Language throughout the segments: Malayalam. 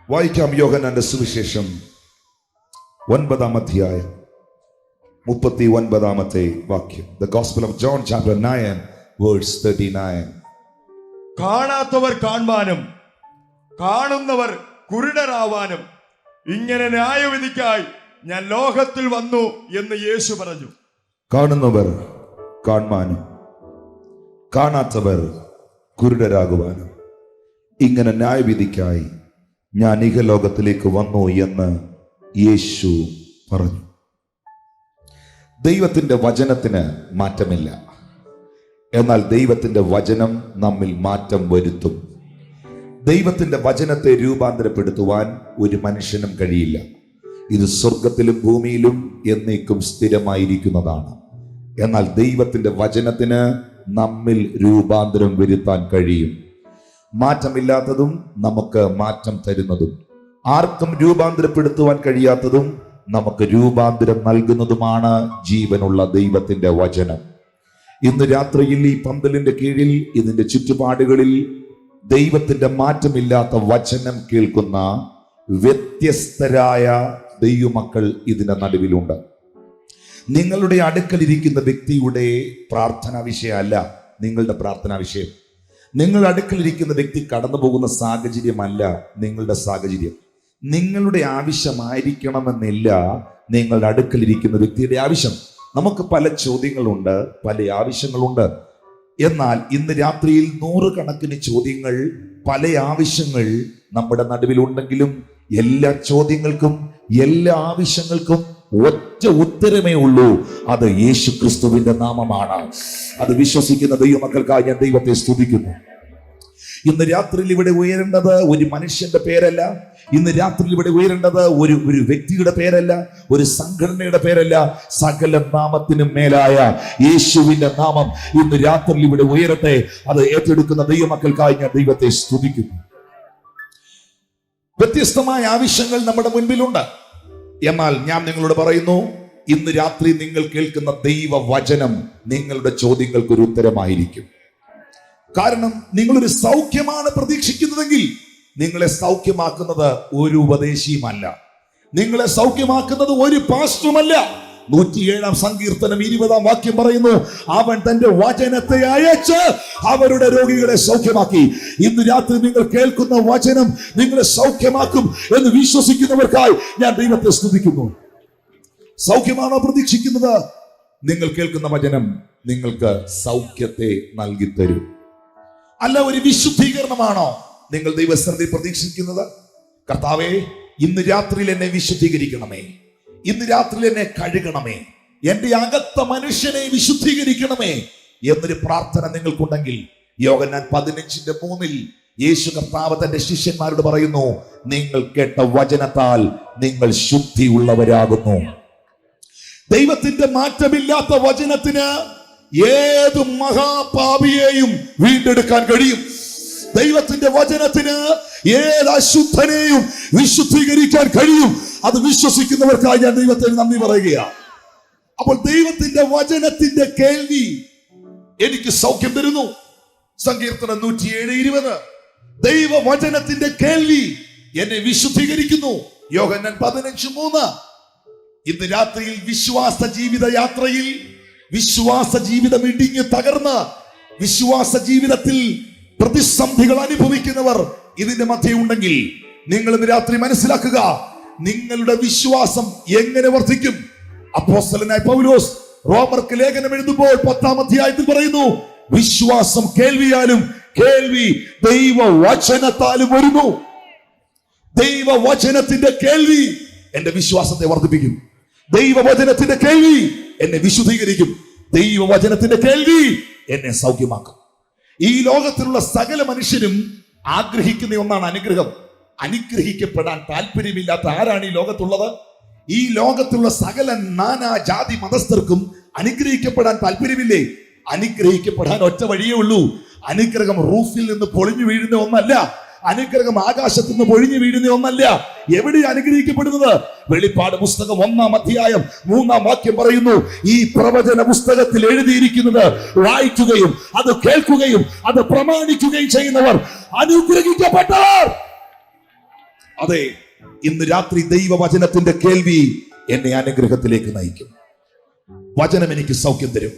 വായിക്കാം യോഹന്നാന്റെ സുവിശേഷം 9-ാം അധ്യായം 39-ാമത്തെ വാക്യം. The Gospel of John chapter 9 verse 39. കാണാത്തവർ കാണുവാനും കാണുന്നവർ കുരുടരാവാനും ഇങ്ങനെ ന്യായവിധിക്കായി ഞാൻ ലോകത്തിൽ വന്നു എന്ന് യേശു പറഞ്ഞു. കാണുന്നവർ കാണുവാനും കാണാത്തവർ കുരുടരാകുവാനും ഇങ്ങനെ ന്യായവിധിക്കായി ഞാൻ ഇഹലോകത്തിലേക്ക് വന്നു എന്ന് യേശു പറഞ്ഞു. ദൈവത്തിന്റെ വചനത്തിന് മാറ്റമില്ല, എന്നാൽ ദൈവത്തിന്റെ വചനം നമ്മിൽ മാറ്റം വരുത്തും. ദൈവത്തിന്റെ വചനത്തെ രൂപാന്തരപ്പെടുത്തുവാൻ ഒരു മനുഷ്യനും കഴിയില്ല. ഇത് സ്വർഗത്തിലും ഭൂമിയിലും എന്നേക്കും സ്ഥിരമായിരിക്കുന്നതാണ്. എന്നാൽ ദൈവത്തിന്റെ വചനത്തിന് നമ്മിൽ രൂപാന്തരം വരുത്താൻ കഴിയും. മാറ്റമില്ലാത്തതും നമുക്ക് മാറ്റം തരുന്നതും, ആർക്കും രൂപാന്തരപ്പെടുത്തുവാൻ കഴിയാത്തതും നമുക്ക് രൂപാന്തരം നൽകുന്നതുമാണ് ജീവനുള്ള ദൈവത്തിന്റെ വചനം. ഇന്ന് രാത്രിയിൽ ഈ പന്തലിന്റെ കീഴിൽ ഇതിന്റെ ചുറ്റുപാടുകളിൽ ദൈവത്തിന്റെ മാറ്റമില്ലാത്ത വചനം കേൾക്കുന്ന വ്യത്യസ്തരായ ദൈവമക്കൾ ഇതിന്റെ നടുവിലുണ്ട്. നിങ്ങളുടെ അടുക്കലിരിക്കുന്ന വ്യക്തിയുടെ പ്രാർത്ഥനാ വിഷയമല്ല നിങ്ങളുടെ പ്രാർത്ഥനാ വിഷയം. നിങ്ങളുടെ അടുക്കലിരിക്കുന്ന വ്യക്തി കടന്നു പോകുന്ന സാഹചര്യമല്ല നിങ്ങളുടെ സാഹചര്യം. നിങ്ങളുടെ ആവശ്യമായിരിക്കണമെന്നില്ല നിങ്ങളുടെ അടുക്കലിരിക്കുന്ന വ്യക്തിയുടെ ആവശ്യം. നമുക്ക് പല ചോദ്യങ്ങളുണ്ട്, പല ആവശ്യങ്ങളുണ്ട്. എന്നാൽ ഇന്ന് രാത്രിയിൽ 100 കണക്കിന് ചോദ്യങ്ങൾ, പല ആവശ്യങ്ങൾ നമ്മുടെ നടുവിലുണ്ടെങ്കിലും എല്ലാ ചോദ്യങ്ങൾക്കും എല്ലാ ആവശ്യങ്ങൾക്കും ഒറ്റ ഉത്തരമേ ഉള്ളൂ. അത് യേശു ക്രിസ്തുവിന്റെ നാമമാണ്. അത് വിശ്വസിക്കുന്ന ദൈവമക്കൾക്കായി ഞാൻ ദൈവത്തെ സ്തുതിക്കുന്നു. ഇന്ന് രാത്രിയിൽ ഇവിടെ ഉയരേണ്ടത് ഒരു മനുഷ്യന്റെ പേരല്ല. ഇന്ന് രാത്രിയിൽ ഇവിടെ ഉയരേണ്ടത് ഒരു വ്യക്തിയുടെ പേരല്ല, ഒരു സംഘടനയുടെ പേരല്ല. സകല നാമത്തിനും മേലായ യേശുവിന്റെ നാമം ഇന്ന് രാത്രിയിൽ ഇവിടെ ഉയരട്ടെ. അത് ഏറ്റെടുക്കുന്ന ദൈവമക്കൾക്കായി ഞാൻ ദൈവത്തെ സ്തുതിക്കുന്നു. വ്യത്യസ്തമായ ആവശ്യങ്ങൾ നമ്മുടെ മുൻപിലുണ്ട്. എന്നാൽ ഞാൻ നിങ്ങളോട് പറയുന്നു, ഇന്ന് രാത്രി നിങ്ങൾ കേൾക്കുന്ന ദൈവവചനം നിങ്ങളുടെ ചോദ്യങ്ങൾക്ക് ഒരു ഉത്തരമായിരിക്കും. കാരണം നിങ്ങളൊരു സൗഖ്യമാണ് പ്രതീക്ഷിക്കുന്നതെങ്കിൽ നിങ്ങളെ സൗഖ്യമാക്കുന്നത് ഒരു ഉപദേശിയുമല്ല, നിങ്ങളെ സൗഖ്യമാക്കുന്നത് ഒരു പാസ്റ്ററുമല്ല. 107-ാം സങ്കീർത്തനം 20-ാം വാക്യം പറയുന്നു, അവൻ തന്റെ വചനത്തെ അയച്ച് അവരുടെ രോഗികളെ സൗഖ്യമാക്കി. ഇന്ന് രാത്രി നിങ്ങൾ കേൾക്കുന്ന വചനം നിങ്ങളെ സൗഖ്യമാക്കും എന്ന് വിശ്വസിക്കുന്നവർക്കായി ഞാൻ ദൈവത്തെ സ്തുതിക്കുന്നു. സൗഖ്യമാണോ പ്രതീക്ഷിക്കുന്നത്? നിങ്ങൾ കേൾക്കുന്ന വചനം നിങ്ങൾക്ക് സൗഖ്യത്തെ നൽകി തരും. അല്ല, ഒരു വിശുദ്ധീകരണമാണോ നിങ്ങൾ ദൈവസന്നിധി പ്രതീക്ഷിക്കുന്നത്? കർത്താവേ, ഇന്ന് രാത്രിയിൽ എന്നെ വിശുദ്ധീകരിക്കണമേ, ഇന്ന് രാത്രിയിൽ എന്നെ കഴുകണമേ, എന്റെ അകത്ത മനുഷ്യനെ വിശുദ്ധീകരിക്കണമേ എന്നൊരു പ്രാർത്ഥന നിങ്ങൾക്കുണ്ടെങ്കിൽ യോഹന്നാൻ 15:3 യേശു കർത്താവ് തന്റെ ശിഷ്യന്മാരോട് പറയുന്നു, നിങ്ങൾ കേട്ട വചനത്താൽ നിങ്ങൾ ശുദ്ധിയുള്ളവരാകുന്നു. ദൈവത്തിന്റെ മാറ്റമില്ലാത്ത വചനത്തിന് ഏത് മഹാപാപിയെയും വീണ്ടെടുക്കാൻ കഴിയും. ദൈവത്തിന്റെ വചനത്തിന് ഏത് അശുദ്ധനെയും വിശുദ്ധീകരിക്കാൻ കഴിയും. അത് വിശ്വസിക്കുന്നവർക്കായി ഞാൻ ദൈവത്തിന് നന്ദി പറയുകയാണ്. അപ്പോൾ ദൈവത്തിന്റെ വചനത്തിന്റെ കേൾവി എനിക്ക് സൗഖ്യം തരുന്നു. സങ്കീർത്തനം 107:20. ദൈവവചനത്തിന്റെ കേൾവി എന്നെ വിശുദ്ധീകരിക്കുന്നു. യോഹന്നാൻ 15:3. ഇന്ന് രാത്രിയിൽ വിശ്വാസ ജീവിത യാത്രയിൽ വിശ്വാസ ജീവിതം ഇടിഞ്ഞ് തകർന്ന് വിശ്വാസ ജീവിതത്തിൽ പ്രതിസന്ധികൾ അനുഭവിക്കുന്നവർ ഇതിന്റെ മധ്യേ ഉണ്ടെങ്കിൽ നിങ്ങൾ ഇന്ന് രാത്രി മനസ്സിലാക്കുക, നിങ്ങളുടെ വിശ്വാസം എങ്ങനെ വർദ്ധിക്കും. അപ്പോസ്തലനായ പൗലോസ് റോമർക്ക് ലേഖനം എഴുതുമ്പോൾ 10-ാം അധ്യായത്തിൽ പറയുന്നു, വിശ്വാസം കേൾവിയാലും കേൾവി ദൈവവചനത്താലും വരുന്നു. ദൈവവചനത്തിന്റെ കേൾവി എന്റെ വിശ്വാസത്തെ വർദ്ധിപ്പിക്കും. ദൈവവചനത്തിന്റെ കേൾവി എന്നെ വിശുദ്ധീകരിക്കും. ദൈവവചനത്തിന്റെ കേൾവി എന്നെ സൗഖ്യമാക്കും. ഈ ലോകത്തിലുള്ള സകല മനുഷ്യരും ആഗ്രഹിക്കുന്ന ഒന്നാണ് അനുഗ്രഹം. അനുഗ്രഹിക്കപ്പെടാൻ താല്പര്യമില്ലാത്ത ആരാണ് ഈ ലോകത്തുള്ളത്? ഈ ലോകത്തുള്ള സകല നാനാ ജാതി മതസ്ഥർക്കും അനുഗ്രഹിക്കപ്പെടാൻ താല്പര്യമില്ലേ? അനുഗ്രഹിക്കപ്പെടാൻ ഒറ്റ വഴിയേ ഉള്ളൂ. അനുഗ്രഹം റൂഫിൽ നിന്ന് പൊളിഞ്ഞു വീഴുന്ന ഒന്നല്ല. അനുഗ്രഹം ആകാശത്ത് നിന്ന് പൊഴിഞ്ഞു വീഴുന്ന ഒന്നല്ല. എവിടെ അനുഗ്രഹിക്കപ്പെടുന്നത്? വെളിപ്പാട് പുസ്തകം 1-ാം അധ്യായം 3-ാം വാക്യം പറയുന്നു, ഈ പ്രവചന പുസ്തകത്തിൽ എഴുതിയിരിക്കുന്നത് വായിക്കുകയും അത് കേൾക്കുകയും അത് പ്രമാണിക്കുകയും ചെയ്യുന്നവർ അനുഗ്രഹിക്കപ്പെട്ടവർ. അതെ, ഇന്ന് രാത്രി ദൈവവചനത്തിന്റെ കേൾവി എന്നെ അനുഗ്രഹത്തിലേക്ക് നയിക്കും. വചനം എനിക്ക് സൗഖ്യം തരും.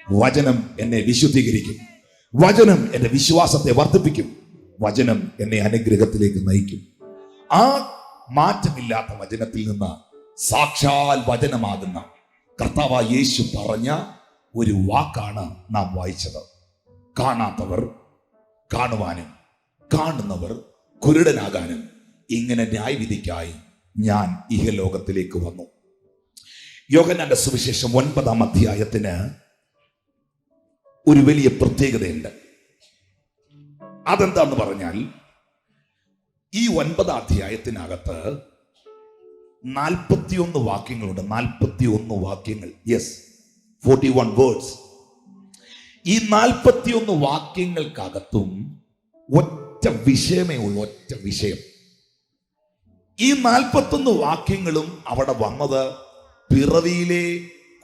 വചനം എന്നെ വിശുദ്ധീകരിക്കും. വചനം എന്റെ വിശ്വാസത്തെ വർദ്ധിപ്പിക്കും. വചനം എന്നെ അനുഗ്രഹത്തിലേക്ക് നയിക്കും. ആ മാറ്റമില്ലാത്ത വചനത്തിൽ നിന്ന് സാക്ഷാൽ വചനമാകുന്ന കർത്താവായ യേശു പറഞ്ഞ ഒരു വാക്കാണ് നാം വായിച്ചത്. കാണാത്തവർ കാണുവാനും കാണുന്നവർ കുരുടനാകാനും ഇങ്ങനെ ന്യായവിധിക്കായി ഞാൻ ഇഹലോകത്തിലേക്ക് വന്നു. യോഹന്നാന്റെ സുവിശേഷം 9-ാം അധ്യായത്തിന് ഒരു വലിയ പ്രത്യേകതയുണ്ട്. അതെന്താന്ന് പറഞ്ഞാൽ, ഈ 9-ാം അധ്യായത്തിനകത്ത് 41 വാക്യങ്ങളുണ്ട്. 41 വാക്യങ്ങൾ. Yes, 41 words. ഈ 41 വാക്യങ്ങൾക്കകത്തും ഒറ്റ വിഷയമേ ഉള്ളൂ. ഒറ്റ വിഷയം. ഈ 41 വാക്യങ്ങളും അവിടെ വന്നത് പിറവിയിലെ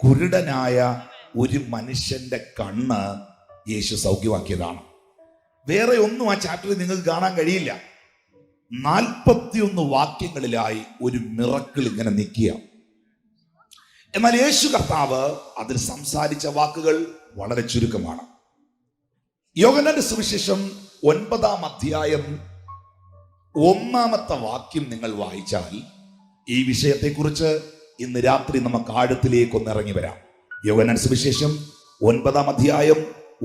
കുരുടനായ ഒരു മനുഷ്യന്റെ കണ്ണ് യേശു സൗഖ്യമാക്കിയതാണ്. വേറെ ഒന്നും ആ ചാപ്റ്ററിൽ നിങ്ങൾക്ക് കാണാൻ കഴിയില്ല. 41 വാക്യങ്ങളിലായി ഒരു മിറക്കിൾ ഇങ്ങനെ നിൽക്കുക. എന്നാൽ യേശു കർത്താവ് അതിൽ സംസാരിച്ച വാക്കുകൾ വളരെ ചുരുക്കമാണ്. യോഹന്നാന്റെ സുവിശേഷം 9-ാം അധ്യായം 1-ാമത്തെ വാക്യം നിങ്ങൾ വായിച്ചാൽ ഈ വിഷയത്തെക്കുറിച്ച് ഇന്ന് രാത്രി നമുക്ക് ആഴത്തിലേക്ക് ഒന്ന് ഇറങ്ങി വരാം. യോഹന്നാൻ സുവിശേഷം 9-ാം അധ്യായം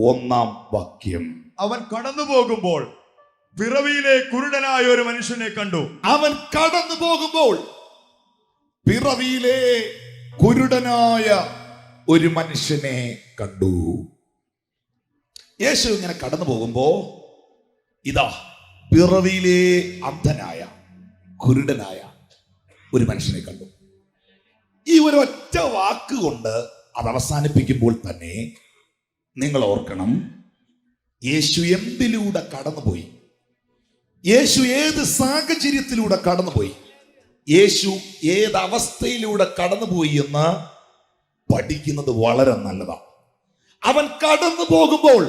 1-ാം വാക്യം. അവൻ കടന്നു പോകുമ്പോൾ പിറവിയിലെ കുരുടനായ ഒരു മനുഷ്യനെ കണ്ടു. അവൻ കടന്നു പോകുമ്പോൾ പിറവിയിലെ കുരുടനായ ഒരു മനുഷ്യനെ കണ്ടു. യേശു ഇങ്ങനെ കടന്നു പോകുമ്പോ ഇതാ പിറവിയിലെ അന്ധനായ കുരുടനായ ഒരു മനുഷ്യനെ കണ്ടു. ഈ ഒരു ഒറ്റ വാക്കുകൊണ്ട് അത് അവസാനിപ്പിക്കുമ്പോൾ തന്നെ നിങ്ങൾ ഓർക്കണം, യേശു എന്തിലൂടെ കടന്നുപോയി, യേശു ഏത് സാഹചര്യത്തിലൂടെ കടന്നുപോയി, യേശു ഏത് അവസ്ഥയിലൂടെ കടന്നുപോയി എന്ന് പഠിക്കുന്നത് വളരെ നല്ലതാണ്. അവൻ കടന്നു പോകുമ്പോൾ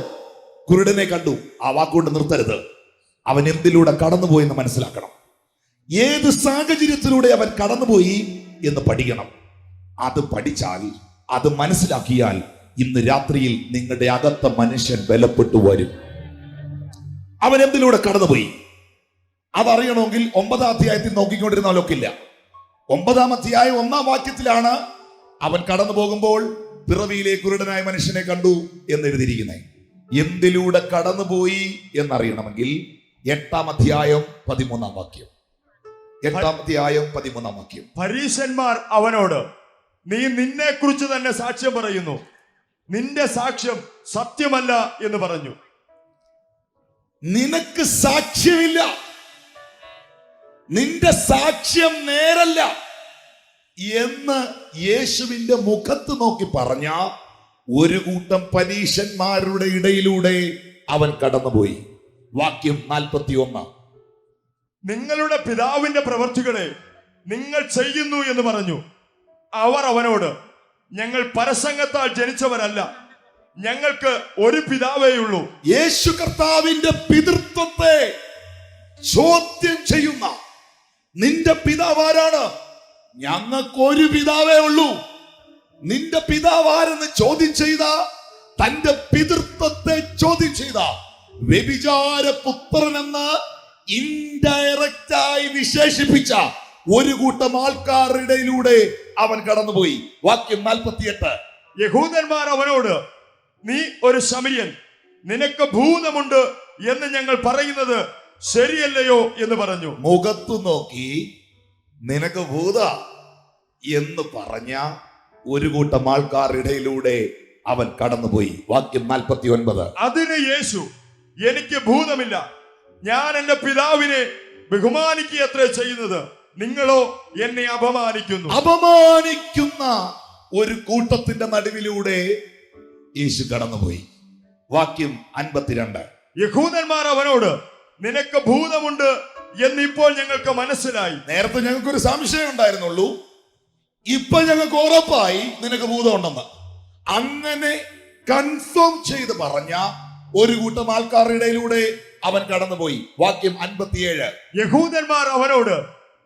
കുരുടനെ കണ്ടു. ആ വാക്കുകൊണ്ട് നിർത്തരുത്. അവൻ എന്തിലൂടെ കടന്നുപോയി എന്ന് മനസ്സിലാക്കണം. ഏത് സാഹചര്യത്തിലൂടെ അവൻ കടന്നുപോയി എന്ന് പഠിക്കണം. അത് പഠിച്ചാൽ, അത് മനസ്സിലാക്കിയാൽ ഇന്ന് രാത്രിയിൽ നിങ്ങളുടെ അകത്ത മനുഷ്യൻ ബലപ്പെട്ടു വരും. അവൻ എന്തിലൂടെ കടന്നുപോയി അതറിയണമെങ്കിൽ 9-ാം അധ്യായത്തിൽ നോക്കിക്കൊണ്ടിരുന്നാലൊക്കില്ല. 9-ാം അധ്യായം 1-ാം വാക്യത്തിലാണ് അവൻ കടന്നു പോകുമ്പോൾ പിറവിയിലെ കുരുടനായ മനുഷ്യനെ കണ്ടു എന്നെഴുതിയിരിക്കുന്നത്. എന്തിലൂടെ കടന്നുപോയി എന്നറിയണമെങ്കിൽ 8-ാം അധ്യായം 13-ാം വാക്യം. 8-ാം അധ്യായം 13-ാം വാക്യം. പരീശന്മാർ അവനോട്, നീ നിന്നെ കുറിച്ച് തന്നെ സാക്ഷ്യം പറയുന്നു, നിന്റെ സാക്ഷ്യം സത്യമല്ല എന്ന് പറഞ്ഞു. നിനക്ക് സാക്ഷ്യമില്ല, നിന്റെ സാക്ഷ്യം നേരല്ല എന്ന് യേശുവിന്റെ മുഖത്ത് നോക്കി പറഞ്ഞ ഒരു കൂട്ടം പരീശന്മാരുടെ ഇടയിലൂടെ അവൻ കടന്നുപോയി. വാക്യം 41. നിങ്ങളുടെ പിതാവിന്റെ പ്രവൃത്തികളെ നിങ്ങൾ ചെയ്യുന്നു എന്ന് പറഞ്ഞു. അവർ അവനോട്, ഞങ്ങൾ പരസംഗത്താൽ ജനിച്ചവരല്ല, ഞങ്ങൾക്ക് ഒരു പിതാവേയുള്ളൂ. യേശു കർത്താവിന്റെ പിതൃത്വത്തെ ചോദ്യം ചെയ്യുന്ന നിന്റെ പിതാവ് ആരാണ്? ഞങ്ങൾക്ക് ഒരു പിതാവേ ഉള്ളൂ. നിന്റെ പിതാവ് ആരെന്ന് ചോദ്യം ചെയ്ത, തന്റെ പിതൃത്വത്തെ ചോദ്യം ചെയ്ത വ്യഭിചാര പുത്രനെന്ന് ഇൻഡയറക്റ്റായി വിശേഷിപ്പിച്ച ഒരു കൂട്ടം ആൾക്കാരുടെ ഇടയിലൂടെ അവൻ കടന്നുപോയി. വാക്യം 48. യഹൂദന്മാർ അവനോട്, നീ ഒരു ശമരിയൻ, നിനക്ക് ഭൂതമുണ്ട് എന്ന് ഞങ്ങൾ പറയുന്നത് ശരിയല്ലയോ എന്ന് പറഞ്ഞു. മുഖത്തു നോക്കി നിനക്ക് ഭൂത എന്ന് പറഞ്ഞ ഒരു കൂട്ടം ആൾക്കാരുടെ ഇടയിലൂടെ അവൻ കടന്നുപോയി. വാക്യം 49. അതിന് യേശു, എനിക്ക് ഭൂതമില്ല, ഞാൻ എന്റെ പിതാവിനെ ബഹുമാനിക്കുകയത്രേ ചെയ്യുന്നത്, നിങ്ങളോ എന്നെ അപമാനിക്കുന്നു. അപമാനിക്കുന്ന ഒരു കൂട്ടത്തിന്റെ നടുവിലൂടെ യേശു കടന്നുപോയി. വാക്യം 52. യഹൂദന്മാർ അവനോട്, നിനക്ക് ഭൂതമുണ്ട് എന്ന് ഇപ്പോൾ ഞങ്ങൾക്ക് മനസ്സിലായി. നേരത്തെ ഞങ്ങൾക്കൊരു സംശയം ഉണ്ടായിരുന്നുള്ളൂ, ഇപ്പൊ ഞങ്ങൾക്ക് ഉറപ്പായി നിനക്ക് ഭൂതമുണ്ടെന്ന്. അങ്ങനെ കൺഫേം ചെയ്ത് പറഞ്ഞ ഒരു കൂട്ടം ആൾക്കാരുടെ ഇടയിലൂടെ അവൻ കടന്നുപോയി. വാക്യം 57. യഹൂദന്മാർ അവനോട്,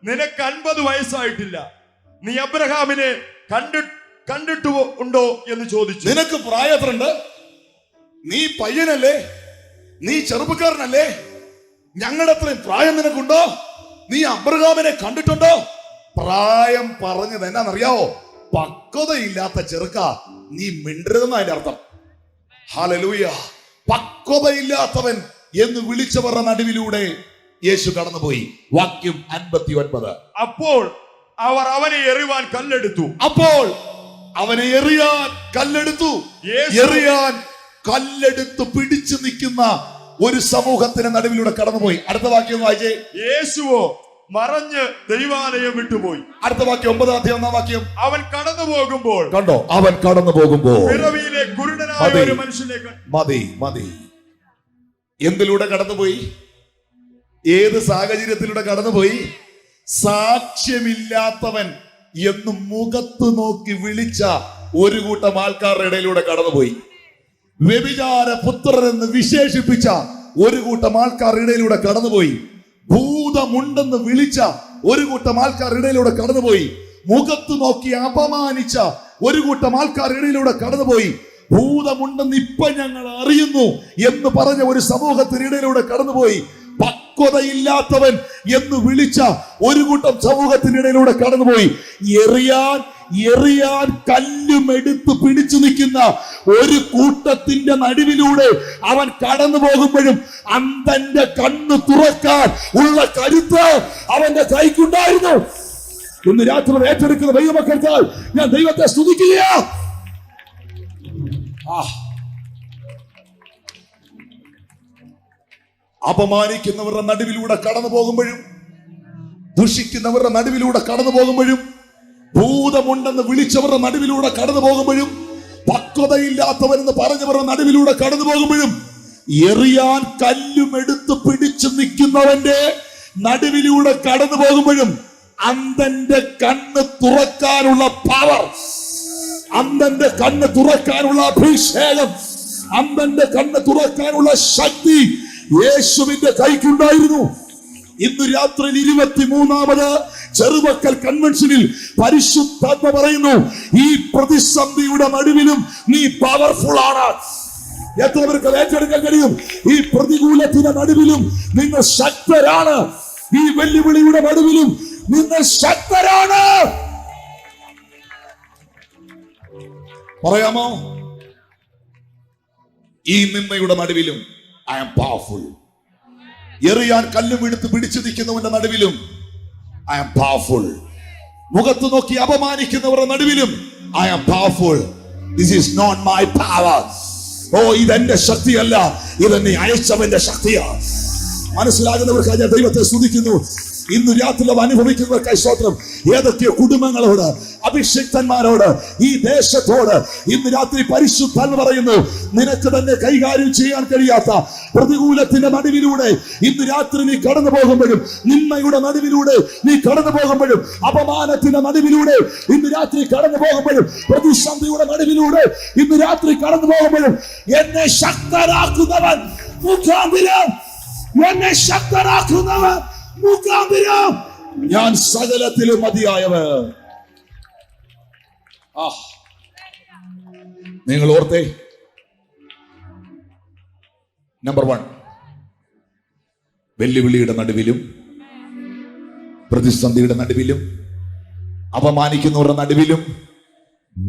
നിനക്ക് 50 വയസ്സായിട്ടില്ല, നീ അബ്രഹാമിനെ കണ്ടിട്ടു ഉണ്ടോ എന്ന് ചോദിച്ചു. നിനക്ക് പ്രായത്തിലുണ്ട്, നീ പയ്യനല്ലേ, നീ ചെറുപ്പക്കാരനല്ലേ, ഞങ്ങളുടെ അത്രയും പ്രായം നിനക്കുണ്ടോ? നീ അബ്രഹാമിനെ കണ്ടിട്ടുണ്ടോ? പ്രായം പറഞ്ഞത് എന്നാന്നറിയാവോ? പക്വതയില്ലാത്ത ചെറുക്ക, നീ മിണ്ടരുതെന്ന് അതിന്റെ അർത്ഥം. ഹല്ലേലൂയ. പക്വതയില്ലാത്തവൻ എന്ന് വിളിച്ചവരുടെ നടുവിലൂടെ യേശു കടന്നുപോയി. വാക്യം 59. അപ്പോൾ അവർ അവനെ എറിയുവാൻ കല്ലെടുത്തു. അപ്പോൾ അവനെ എറിയാൻ കല്ലെടുത്തു. എറിയാൻ കല്ലെടുത്ത് പിടിച്ചു നിൽക്കുന്ന ഒരു സമൂഹത്തിന് നടുവിലൂടെ കടന്നുപോയി. അടുത്ത വാക്യം വായിച്ചേ. യേശുവോ മറഞ്ഞ് ദൈവാലയം വിട്ടുപോയി. അടുത്ത വാക്യം 9-1 വാക്യം. അവൻ കടന്നു പോകുമ്പോൾ, കണ്ടോ, അവൻ കടന്നു പോകുമ്പോൾ പിറവിയിലെ കുരുടനായ ഒരു മനുഷ്യനെ മതി. എന്തിലൂടെ കടന്നുപോയി? ഏത് സാഹചര്യത്തിലൂടെ കടന്നുപോയി? സാക്ഷ്യമില്ലാത്തവൻ എന്ന് മുഖത്ത് നോക്കി വിളിച്ച ഒരു കൂട്ടം ആൾക്കാരുടെ ഇടയിലൂടെ കടന്നുപോയി. വ്യഭിചാര പുത്രൻ എന്ന് വിശേഷിപ്പിച്ച ഒരു കൂട്ടം ആൾക്കാരുടെ ഇടയിലൂടെ കടന്നുപോയി. ഭൂതമുണ്ടെന്ന് വിളിച്ച ഒരു കൂട്ടം ആൾക്കാരുടെ ഇടയിലൂടെ കടന്നുപോയി. മുഖത്ത് നോക്കി അപമാനിച്ച ഒരു കൂട്ടം ആൾക്കാരുടെ ഇടയിലൂടെ കടന്നുപോയി. ഭൂതമുണ്ടെന്ന് ഇപ്പൊ ഞങ്ങൾ അറിയുന്നു എന്ന് പറഞ്ഞ ഒരു സമൂഹത്തിനിടയിലൂടെ കടന്നുപോയി. പക്വതയില്ലാത്തവൻ എന്ന് വിളിച്ച ഒരു കൂട്ടം സമൂഹത്തിനിടയിലൂടെ കടന്നുപോയി. എറിയാൻ കല്ലും എടുത്ത് പിടിച്ചു നിൽക്കുന്ന ഒരു കൂട്ടത്തിന്റെ നടുവിലൂടെ അവൻ കടന്നു പോകുമ്പോഴും അന്തന്റെ കണ്ണ് തുറക്കാൻ ഉള്ള കരുത്ത് അവന്റെ കൈക്കുണ്ടായിരുന്നു. ഇന്ന് രാത്രി ഏറ്റെടുക്കുന്ന ദൈവമക്കൾക്കാൽ ഞാൻ ദൈവത്തെ സ്തുതിക്കുക. അപമാനിക്കുന്നവരുടെ നടുവിലൂടെ കടന്നു പോകുമ്പോഴും, ദുഷിക്കുന്നവരുടെ നടുവിലൂടെ കടന്നു പോകുമ്പോഴും, ഭൂതമുണ്ടെന്ന് വിളിച്ചവരുടെ നടുവിലൂടെ കടന്നു പോകുമ്പോഴും, പക്വതയില്ലാത്തവരെന്ന് പറഞ്ഞവരുടെ നടുവിലൂടെ കടന്നു പോകുമ്പോഴും, എറിയാൻ കല്ലും എടുത്ത് പിടിച്ചു നിൽക്കുന്നവന്റെ നടുവിലൂടെ കടന്നു പോകുമ്പോഴും അന്തന്റെ കണ്ണ് തുറക്കാനുള്ള പവർ, അന്തന്റെ കണ്ണ് തുറക്കാനുള്ള അഭിഷേകം, അന്തന്റെ കണ്ണ് തുറക്കാനുള്ള ശക്തി യേശുവിന്റെ കൈക്കുണ്ടായിരുന്നു. ഇന്ന് രാത്രി 23ാമത് ചെറുമക്കൾ കൺവെൻഷനിൽ പരിശുദ്ധാത്മ പറയുന്നു, ഈ പ്രതിസന്ധിയുടെ നടുവിലും നീ പവർഫുൾ ആണ്. എത്ര പേർക്ക് ഏറ്റെടുക്കാൻ കഴിയും? ഈ പ്രതികൂലത്തിന്റെ നടുവിലും നിങ്ങൾ ശക്തരാണ്. ഈ വെല്ലുവിളിയുടെ നടുവിലും നിങ്ങൾ ശക്തരാണ്. പറയാമോ? ഈ നിന്ദയുടെ നടുവിലും I am powerful. എറിയാൻ കല്ലും എടുത്ത് പിടിച്ചു നിൽക്കുന്നവന്റെ നടുവിലും I am powerful. മുഖത്ത് നോക്കി അപമാനിക്കുന്നവരുടെ നടുവിലും I am powerful. This is not my power. ഇതെന്റെ ശക്തിയല്ല, ഇതെന്നെ അയച്ചവന്റെ ശക്തിയാണ്. മനസ്സിലാകുന്നവർക്കായി ഞാൻ ദൈവത്തെ സ്തുതിക്കുന്നു. ഇന്ന് രാത്രി അനുഭവിക്കുന്നവർക്കായി സ്തോത്രം. ഏതൊക്കെയോ കുടുംബങ്ങളോട്, അഭിഷിക്തന്മാരോട്, ഈ ദേശത്തോട് ഇന്ന് രാത്രി പരിശുദ്ധാത്മ പറയുന്നു, നിനക്ക് തന്നെ കൈകാര്യം ചെയ്യാൻ കഴിയാത്ത പ്രതികൂലത്തിന്റെ നടുവിലൂടെ ഇന്ന് രാത്രി നീ കടന്നു പോകുമ്പോഴും, നിന്മയുടെ നടുവിലൂടെ നീ കടന്നു പോകുമ്പോഴും, അപമാനത്തിന്റെ നടുവിലൂടെ ഇന്ന് രാത്രി കടന്നു പോകുമ്പോഴും, പ്രതിസന്ധിയുടെ നടുവിലൂടെ ഇന്ന് രാത്രി കടന്നു പോകുമ്പോഴും, എന്നെ ശക്തരാക്കുന്നവൻ മുഖാന്തരം, എന്നെ ശക്തരാക്കുന്നവൻ മുഖാന്തരം ഞാൻ സകലത്തിലും മതിയായവൻ. നിങ്ങൾ ഓർത്തേ, നമ്പർ 1, വെല്ലുവിളിയുടെ നടുവിലും, പ്രതിസന്ധിയുടെ നടുവിലും, അപമാനിക്കുന്നവരുടെ നടുവിലും,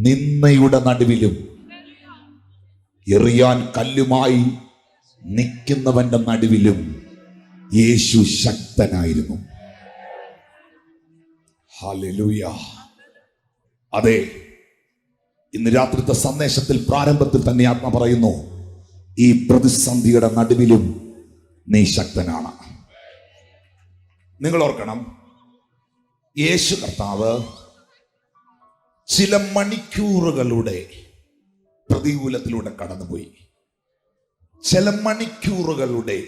നിന്ദയുടെ നടുവിലും, എറിയാൻ കല്ലുമായി നിൽക്കുന്നവന്റെ നടുവിലും യേശു ശക്തനായിരുന്നു. ഹല്ലേലൂയ. അതെ, ഇന്ന് രാത്രിത്തെ സന്ദേശത്തിൽ പ്രാരംഭത്തിൽ തന്നെ ആത്മ പറയുന്നു, ഈ പ്രതിസന്ധിയുടെ നടുവിലും നീ ശക്തനാണ്. നിങ്ങൾ ഓർക്കണം, യേശു കർത്താവ് ചില മണിക്കൂറുകളുടെ പ്രതികൂലത്തിലൂടെ കടന്നുപോയി. ചില മണിക്കൂറുകളുടെ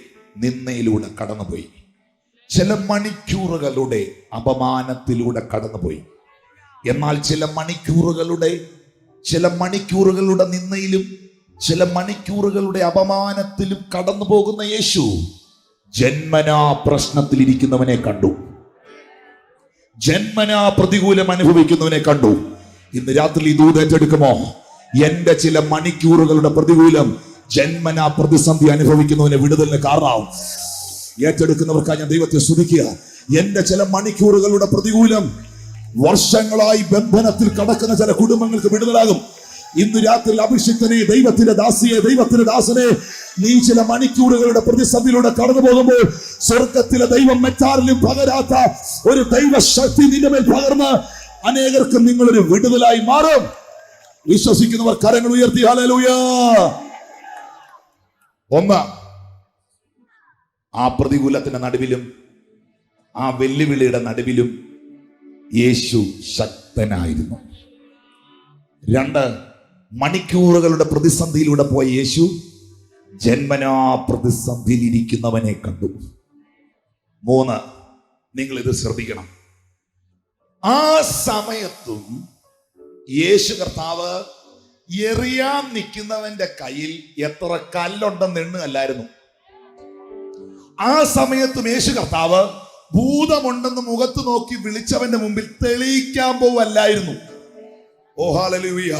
നിന്ദയിലൂടെ കടന്നുപോയി. ചില മണിക്കൂറുകളുടെ അപമാനത്തിലൂടെ കടന്നുപോയി. എന്നാൽ ചില മണിക്കൂറുകളുടെ നിന്ദയിലും ചില മണിക്കൂറുകളുടെ അപമാനത്തിലും കടന്നു പോകുന്ന യേശു ജന്മനാ പ്രശ്നത്തിലിരിക്കുന്നവനെ കണ്ടു, ജന്മനാ പ്രതികൂലം അനുഭവിക്കുന്നവനെ കണ്ടു. ഇന്ന് രാത്രി ഈ ദൂത് ഏറ്റെടുക്കുമോ? എന്റെ ചില മണിക്കൂറുകളുടെ പ്രതികൂലം ജന്മനാ പ്രതിസന്ധി അനുഭവിക്കുന്നവനെ വിടുതലിന് കാരണമാവും. ഏറ്റെടുക്കുന്നവർക്കായി ഞാൻ ദൈവത്തെ സ്തുതിക്കുക. എന്റെ ചില മണിക്കൂറുകളുടെ പ്രതികൂലം വർഷങ്ങളായി ബന്ധനത്തിൽ കടക്കുന്ന ചില കുടുംബങ്ങൾക്ക് വിടുതലാകും. ഇന്ന് രാത്രി അഭിഷിക്തനെ, ദൈവത്തിന്റെ ദാസിയെ, ദൈവത്തിന്റെ ദാസനെ, നീ ചില മണിക്കൂറുകളുടെ പ്രതിസന്ധിയിലൂടെ കടന്നു പോകുമ്പോൾ സ്വർഗത്തിലെ ദൈവം മറ്റാരിലും പകരാത്ത ഒരു ദൈവശക്തി നിന്റെ മേൽ പകർന്ന് അനേകർക്ക് നിങ്ങളൊരു വിടുതലായി മാറും. വിശ്വസിക്കുന്നവർ കരങ്ങൾ ഉയർത്തി ഹല്ലേലൂയ. ഒന്ന്, ആ പ്രതികൂലത്തിന്റെ നടുവിലും ആ വെല്ലുവിളിയുടെ നടുവിലും യേശു ശക്തനായിരുന്നു. രണ്ട്, മണിക്കൂറുകളുടെ പ്രതിസന്ധിയിലൂടെ പോയ യേശു ജന്മനാ പ്രതിസന്ധിയിൽ ഇരിക്കുന്നവനെ കണ്ടു. മൂന്ന്, നിങ്ങൾ ഇത് ശ്രദ്ധിക്കണം. ആ സമയത്തും യേശു കർത്താവ് എറിയാൻ നിൽക്കുന്നവന്റെ കയ്യിൽ എത്ര കല്ലുണ്ടെന്ന് എണ്ണുകല്ലായിരുന്നു. ആ സമയത്തും യേശു കർത്താവ് ഭൂതമുണ്ടെന്ന് മുഖത്ത് നോക്കി വിളിച്ചവന്റെ മുമ്പിൽ തെളിയിക്കാൻ പോവല്ലായിരുന്നു. ഓ ഹല്ലേലൂയ.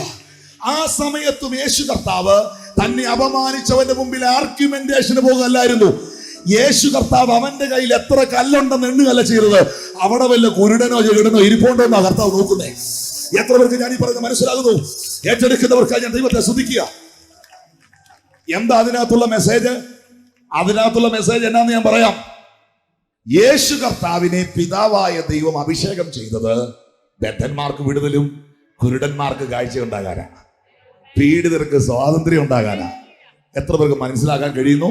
ആ സമയത്തും യേശു കർത്താവ് തന്നെ അപമാനിച്ചവന്റെ മുമ്പിൽ ആർഗ്യുമെന്റേഷന് പോകുകയല്ലായിരുന്നു. യേശു കർത്താവ് അവന്റെ കയ്യിൽ എത്ര കല്ലുണ്ടെന്ന് എണ്ണുകയല്ല ചെയ്തത്. അവിടെ വല്ല കുരുടനോ ചെകിടനോ ഇരിപ്പുണ്ടോ എന്നാ കർത്താവ് നോക്കുന്നേ. എത്ര പേർക്ക് ഞാൻ ഈ പറയുന്നത് മനസ്സിലാകുന്നു? ഏറ്റെടുക്കുന്നവർക്കായി ഞാൻ ദൈവത്തെ സ്തുതിക്കുക. എന്താ അതിനകത്തുള്ള മെസ്സേജ്? അതിനകത്തുള്ള മെസ്സേജ് എന്നാന്ന് ഞാൻ പറയാം. യേശു കർത്താവിനെ പിതാവായ ദൈവം അഭിഷേകം ചെയ്തത് ബദ്ധന്മാർക്ക് വിടുതലും കുരുടന്മാർക്ക് കാഴ്ച ഉണ്ടാകാനാ, പീഡിതർക്ക് സ്വാതന്ത്ര്യം ഉണ്ടാകാനാ. എത്ര പേർക്ക് മനസ്സിലാക്കാൻ കഴിയുന്നു?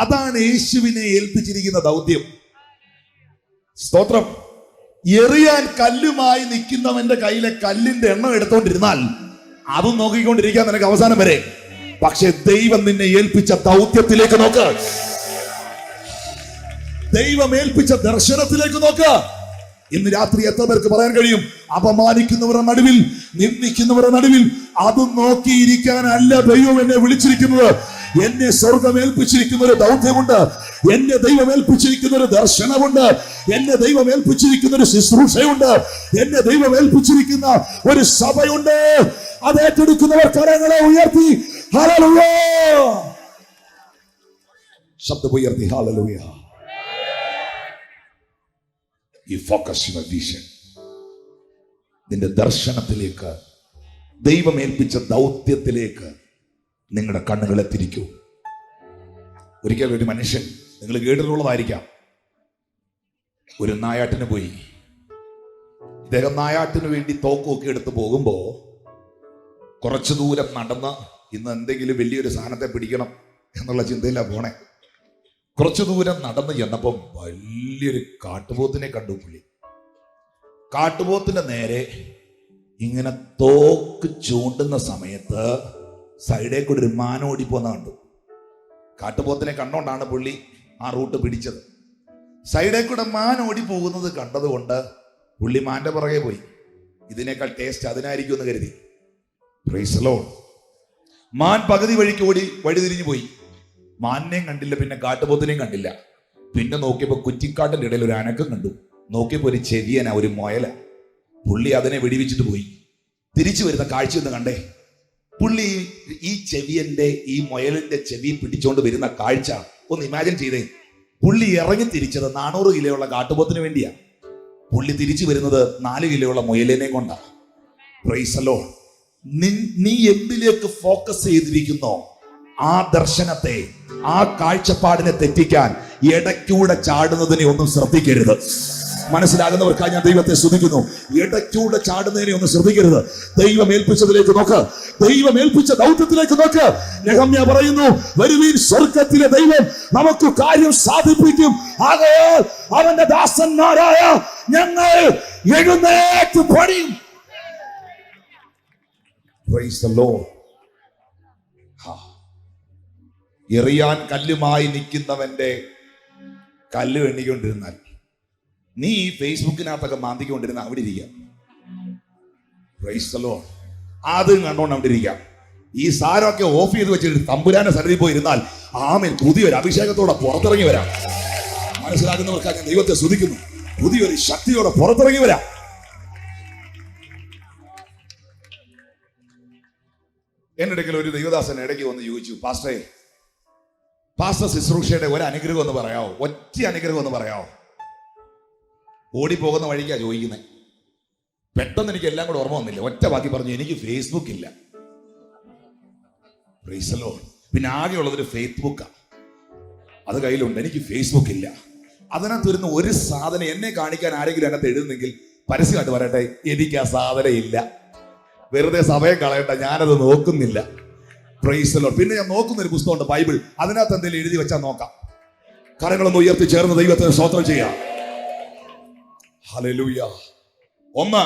അതാണ് യേശുവിനെ ഏൽപ്പിച്ചിരിക്കുന്ന ദൗത്യം. സ്തോത്രം. എറിയാൻ കല്ലുമായി നിൽക്കുന്നവന്റെ കയ്യിലെ കല്ലിന്റെ എണ്ണം എടുത്തോണ്ടിരുന്നാൽ അതും നോക്കിക്കൊണ്ടിരിക്കാൻ നിനക്ക് അവസാനം വരെ. പക്ഷെ ദൈവം നിന്നെ ഏൽപ്പിച്ച ദൗത്യത്തിലേക്ക് നോക്ക്, ദൈവം ഏൽപ്പിച്ച ദർശനത്തിലേക്ക് നോക്ക്. ഇന്ന് രാത്രി എത്ര പേർക്ക് പറയാൻ കഴിയും? അപമാനിക്കുന്നവരുടെ നടുവിൽ, നിന്ദിക്കുന്നവരുടെ നടുവിൽ അതും നോക്കിയിരിക്കാനല്ല ദൈവം എന്നെ വിളിച്ചിരിക്കുന്നത്. എന്നെ സ്വർഗം ഏൽപ്പിച്ചിരിക്കുന്ന ഒരു ദൗത്യമുണ്ട്, എന്നെ ദൈവം ഏൽപ്പിച്ചിരിക്കുന്ന ഒരു ദർശനമുണ്ട്, എന്നെ ദൈവം ഏൽപ്പിച്ചിരിക്കുന്ന ഒരു ശുശ്രൂഷയുണ്ട്, എന്നെ ദൈവം ഏൽപ്പിച്ചിരിക്കുന്ന ഒരു സഭയുണ്ട്. അത് ഏറ്റെടുക്കുന്നവർ കരങ്ങളെ ഉയർത്തി ഹല്ലേലൂയ. ശബ്ദം ഉയർത്തി ഹല്ലേലൂയ. ഈ ഫോക്കസ് യുവർ വിഷൻ. നിന്റെ ദർശനത്തിലേക്ക്, ദൈവം ഏൽപ്പിച്ച ദൗത്യത്തിലേക്ക് നിങ്ങളുടെ കണ്ണുകളെ തിരിക്കൂ. ഒരിക്കൽ ഒരു മനുഷ്യൻ, നിങ്ങൾ കേട്ടിട്ടുള്ളതായിരിക്കാം, ഒരു നായാട്ടിന് പോയി. ഇദ്ദേഹം നായാട്ടിന് വേണ്ടി തോക്കൊക്കെ എടുത്ത് പോകുമ്പോ കുറച്ചു ദൂരം നടന്ന് ഇന്ന് എന്തെങ്കിലും വലിയൊരു സാധനത്തെ പിടിക്കണം എന്നുള്ള ചിന്തയിലാണ് പോണേ. കുറച്ചു ദൂരം നടന്ന് ചെന്നപ്പം വലിയൊരു കാട്ടുപോത്തിനെ കണ്ടു. പുള്ളി കാട്ടുപോത്തിന്റെ നേരെ ഇങ്ങനെ തോക്ക് ചൂണ്ടുന്ന സമയത്ത് സൈഡേ കൂടെ ഒരു മാൻ ഓടിപ്പോന്ന കണ്ടു. കാട്ടുപോത്തിനെ കണ്ടോണ്ടാണ് പുള്ളി ആ റൂട്ട് പിടിച്ചത്. സൈഡേ കൂടെ മാൻ ഓടി പോകുന്നത് കണ്ടതുകൊണ്ട് പുള്ളി മാന്റെ പുറകെ പോയി. ഇതിനേക്കാൾ ടേസ്റ്റ് അതിനായിരിക്കും എന്ന് കരുതി. Price the Lord. മാൻ പകുതി വഴിക്ക് ഓടി വഴിതിരിഞ്ഞു പോയി. മാനിനെയും കണ്ടില്ല, പിന്നെ കാട്ടുപോത്തിനെയും കണ്ടില്ല. പിന്നെ നോക്കിയപ്പോ കുറ്റിക്കാട്ടിന്റെ ഇടയിൽ ഒരു അനക്കം കണ്ടു. നോക്കിയപ്പോ ഒരു ചെവിയന, ഒരു മുയല. പുള്ളി അതിനെ വെടിവെച്ചിട്ട് പോയി. തിരിച്ചു വരുന്ന കാഴ്ച ഒന്ന് കണ്ടേ. പുള്ളി ഈ ചെവിയന്റെ, ഈ മുയലിന്റെ ചെവി പിടിച്ചോണ്ട് വരുന്ന കാഴ്ച ഒന്ന് ഇമാജിൻ ചെയ്തേ. പുള്ളി ഇറങ്ങി തിരിച്ചത് 400 കിലോയുള്ള കാട്ടുപോത്തിന് വേണ്ടിയാ. പുള്ളി തിരിച്ചു വരുന്നത് 4 കിലോയുള്ള മുയലിനെ കൊണ്ടാ. Price the Lord. നീ എന്തിലേക്ക് ഫോക്കസ് ചെയ്തിരിക്കുന്നോ ആ ദർശനത്തെ, ആ കാഴ്ചപ്പാടിനെ തെറ്റിക്കാൻ ഇടയ്ക്കൂടെ ചാടുന്നതിനെ ഒന്നും ശ്രദ്ധിക്കരുത്. മനസ്സിലാകുന്നവർക്കായി ഞാൻ ദൈവത്തെ സ്തുതിക്കുന്നു. ഇടയ്ക്കൂടെ ചാടുന്നതിനെ ഒന്നും ശ്രദ്ധിക്കരുത്. ദൈവം ഏൽപ്പിച്ചതിലേക്ക് നോക്ക്, ദൈവം ഏൽപ്പിച്ച ദൗത്യത്തിലേക്ക് നോക്ക്. നെഹമ്യാ പറയുന്നു, വരുവീൻ, സ്വർഗത്തിലെ ദൈവം നമുക്ക് കാര്യം സാധിപ്പിക്കും. ആകയാൽ അവന്റെ ദാസന്മാരായ ഞങ്ങൾ എഴുന്നേറ്റ് പണിയും. Price the Lord. എറിയാൻ കല്ലുമായി നിൽക്കുന്നവന്റെ കല്ല് എണ്ണിക്കൊണ്ടിരുന്നാൽ നീ ഈ ഫേസ്ബുക്കിനകത്തൊക്കെ മാന്തിക്കൊണ്ടിരുന്ന അവിടെ ഇരിക്കാം. Price the Lord. അതും കണ്ടോണ്ട് അവിടെ ഇരിക്കാം. ഈ സാരമൊക്കെ ഓഫ് ചെയ്ത് വെച്ചിട്ട് തമ്പുരാന്റെ സന്നിധിയിൽ പോയിരുന്നാൽ ആമേൻ. പുതിയൊരു അഭിഷേകത്തോടെ പുറത്തിറങ്ങി വരാം. മനസ്സിലാകുന്നവർക്ക് ഞാൻ ദൈവത്തെ സ്തുതിക്കുന്നു. പുതിയൊരു ശക്തിയോടെ പുറത്തിറങ്ങി വരാം. എന്റെ ഇടയ്ക്ക് ഒരു ദൈവദാസൻ ഇടയ്ക്ക് വന്ന് ചോദിച്ചു, പാസ്റ്റർ ശുശ്രൂഷയുടെ ഒരു അനുഗ്രഹം ഒന്ന് പറയാവോ, ഒറ്റ അനുഗ്രഹം ഒന്ന് പറയാവോ? ഓടിപ്പോകുന്ന വഴിക്കാ ചോദിക്കുന്നത്. പെട്ടെന്ന് എനിക്ക് എല്ലാം കൂടെ ഓർമ്മ വന്നില്ല. ഒറ്റ ബാക്കി പറഞ്ഞു, എനിക്ക് ഫേസ്ബുക്ക് ഇല്ല. Price the Lord. പിന്നെ ആകെയുള്ളതൊരു ഫേസ്ബുക്കാ, അത് കയ്യിലുണ്ട്. എനിക്ക് ഫേസ്ബുക്ക് ഇല്ല. അതിനകത്ത് വരുന്ന ഒരു സാധനം എന്നെ കാണിക്കാൻ ആരെങ്കിലും അതിനകത്ത് എഴുതുന്നെങ്കിൽ പരസ്യമായിട്ട് പറയട്ടെ, എനിക്ക് ആ സാധനം ഇല്ല. വെറുതെ സമയം കളയട്ടെ, ഞാനത് നോക്കുന്നില്ല. Price the Lord. പിന്നെ ഞാൻ നോക്കുന്ന ഒരു പുസ്തകമുണ്ട്, ബൈബിൾ. അതിനകത്ത് എന്തെങ്കിലും എഴുതി വെച്ചാൽ നോക്കാം. കരങ്ങളൊന്ന് ഉയർത്തി ചേർന്ന് ദൈവത്തിന് സ്തോത്രം ചെയ്യാം. ഹല്ലേലൂയ. ഒന്ന്,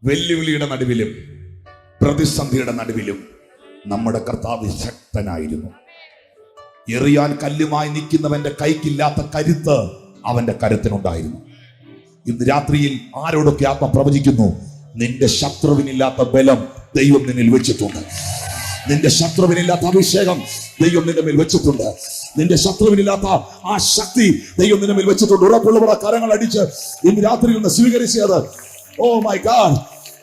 വെല്ലുവിളിയുടെ നടുവിലും പ്രതിസന്ധിയുടെ നടുവിലും നമ്മുടെ കർത്താവ് ശക്തനായിരുന്നു. എറിയാൻ കല്ലുമായി നിൽക്കുന്നവന്റെ കൈക്കില്ലാത്ത കരുത്ത് അവന്റെ കരുത്തിനുണ്ടായിരുന്നു. ഇന്ന് രാത്രിയിൽ ആരോടൊക്കെ ആത്മ പ്രവചിക്കുന്നു, നിന്റെ ശത്രുവിനില്ലാത്ത ബലം ദൈവം നിന്നിൽ വെച്ചിട്ടുണ്ട്. നിന്റെ ശത്രുവിനില്ലാത്ത അഭിഷേകം ദൈവം നിന്റെ മേൽ വെച്ചിട്ടുണ്ട്. നിന്റെ ശത്രുവിനില്ലാത്ത ആ ശക്തി ദൈവം നിന്റെ മേൽ വെച്ചിട്ടുണ്ട്. ഉറപ്പുള്ളവർ കരങ്ങൾ അടിച്ച് ഇന്ന് രാത്രി ഒന്ന് സ്വീകരിച്ചത്. Oh my god.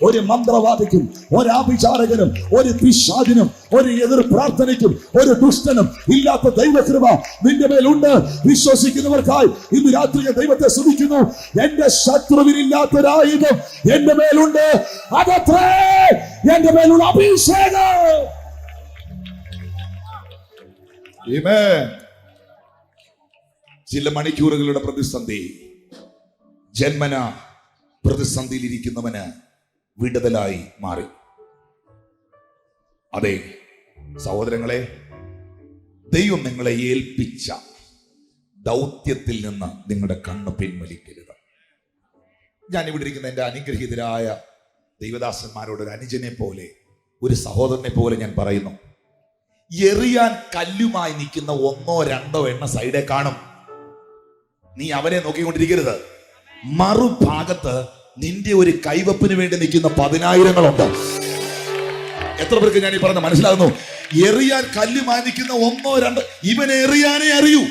ഒരു മന്ത്രവാദിക്കും, ഒരു ആഭിചാരകനും, ഒരു പിശാചിനും, ഒരു എതിർ പ്രാർത്ഥനയ്ക്കും, ഒരു ദുഷ്ടനും ഇല്ലാത്ത ദൈവകൃപ നിന്റെ മേലുണ്ട്. വിശ്വസിക്കുന്നവർക്കായി ഇന്ന് രാത്രി ദൈവത്തെ സ്തുതിക്കുന്നു. എന്റെ ശത്രുവിനില്ലാത്തൊരായുധം എന്റെ മേലുണ്ട്. അതത്രേ എന്റെ മേലുള്ള അഭിഷേകം. ചില മണിക്കൂറുകളുടെ പ്രതിസന്ധി ജന്മന പ്രതിസന്ധിയിലിരിക്കുന്നവന് വിടുതലായി മാറി. അതെ സഹോദരങ്ങളെ, ദൈവം നിങ്ങളെ ഏൽപ്പിച്ച ദൗത്യത്തിൽ നിന്ന് നിങ്ങളുടെ കണ്ണ് പിൻവലിക്കരുത്. ഞാനിവിടെ ഇരിക്കുന്ന എൻ്റെ അനുഗ്രഹീതരായ ദൈവദാസന്മാരോട് ഒരു അനുജനെ പോലെ, ഒരു സഹോദരനെ പോലെ ഞാൻ പറയുന്നു, എറിയാൻ കല്ലുമായി നിൽക്കുന്ന ഒന്നോ രണ്ടോ എണ്ണ സൈഡെ കാണും. നീ അവനെ നോക്കിക്കൊണ്ടിരിക്കരുത്. മറുഭാഗത്ത് നിന്റെ ഒരു കൈവപ്പിന് വേണ്ടി നിൽക്കുന്ന 10,000 എത്ര പേർക്ക് ഞാൻ ഈ പറഞ്ഞ മനസ്സിലാകുന്നു? എറിയാൻ കല്ലുമായി നിൽക്കുന്ന ഒന്നോ രണ്ടോ, ഇവനെ എറിയാനേ അറിയൂ.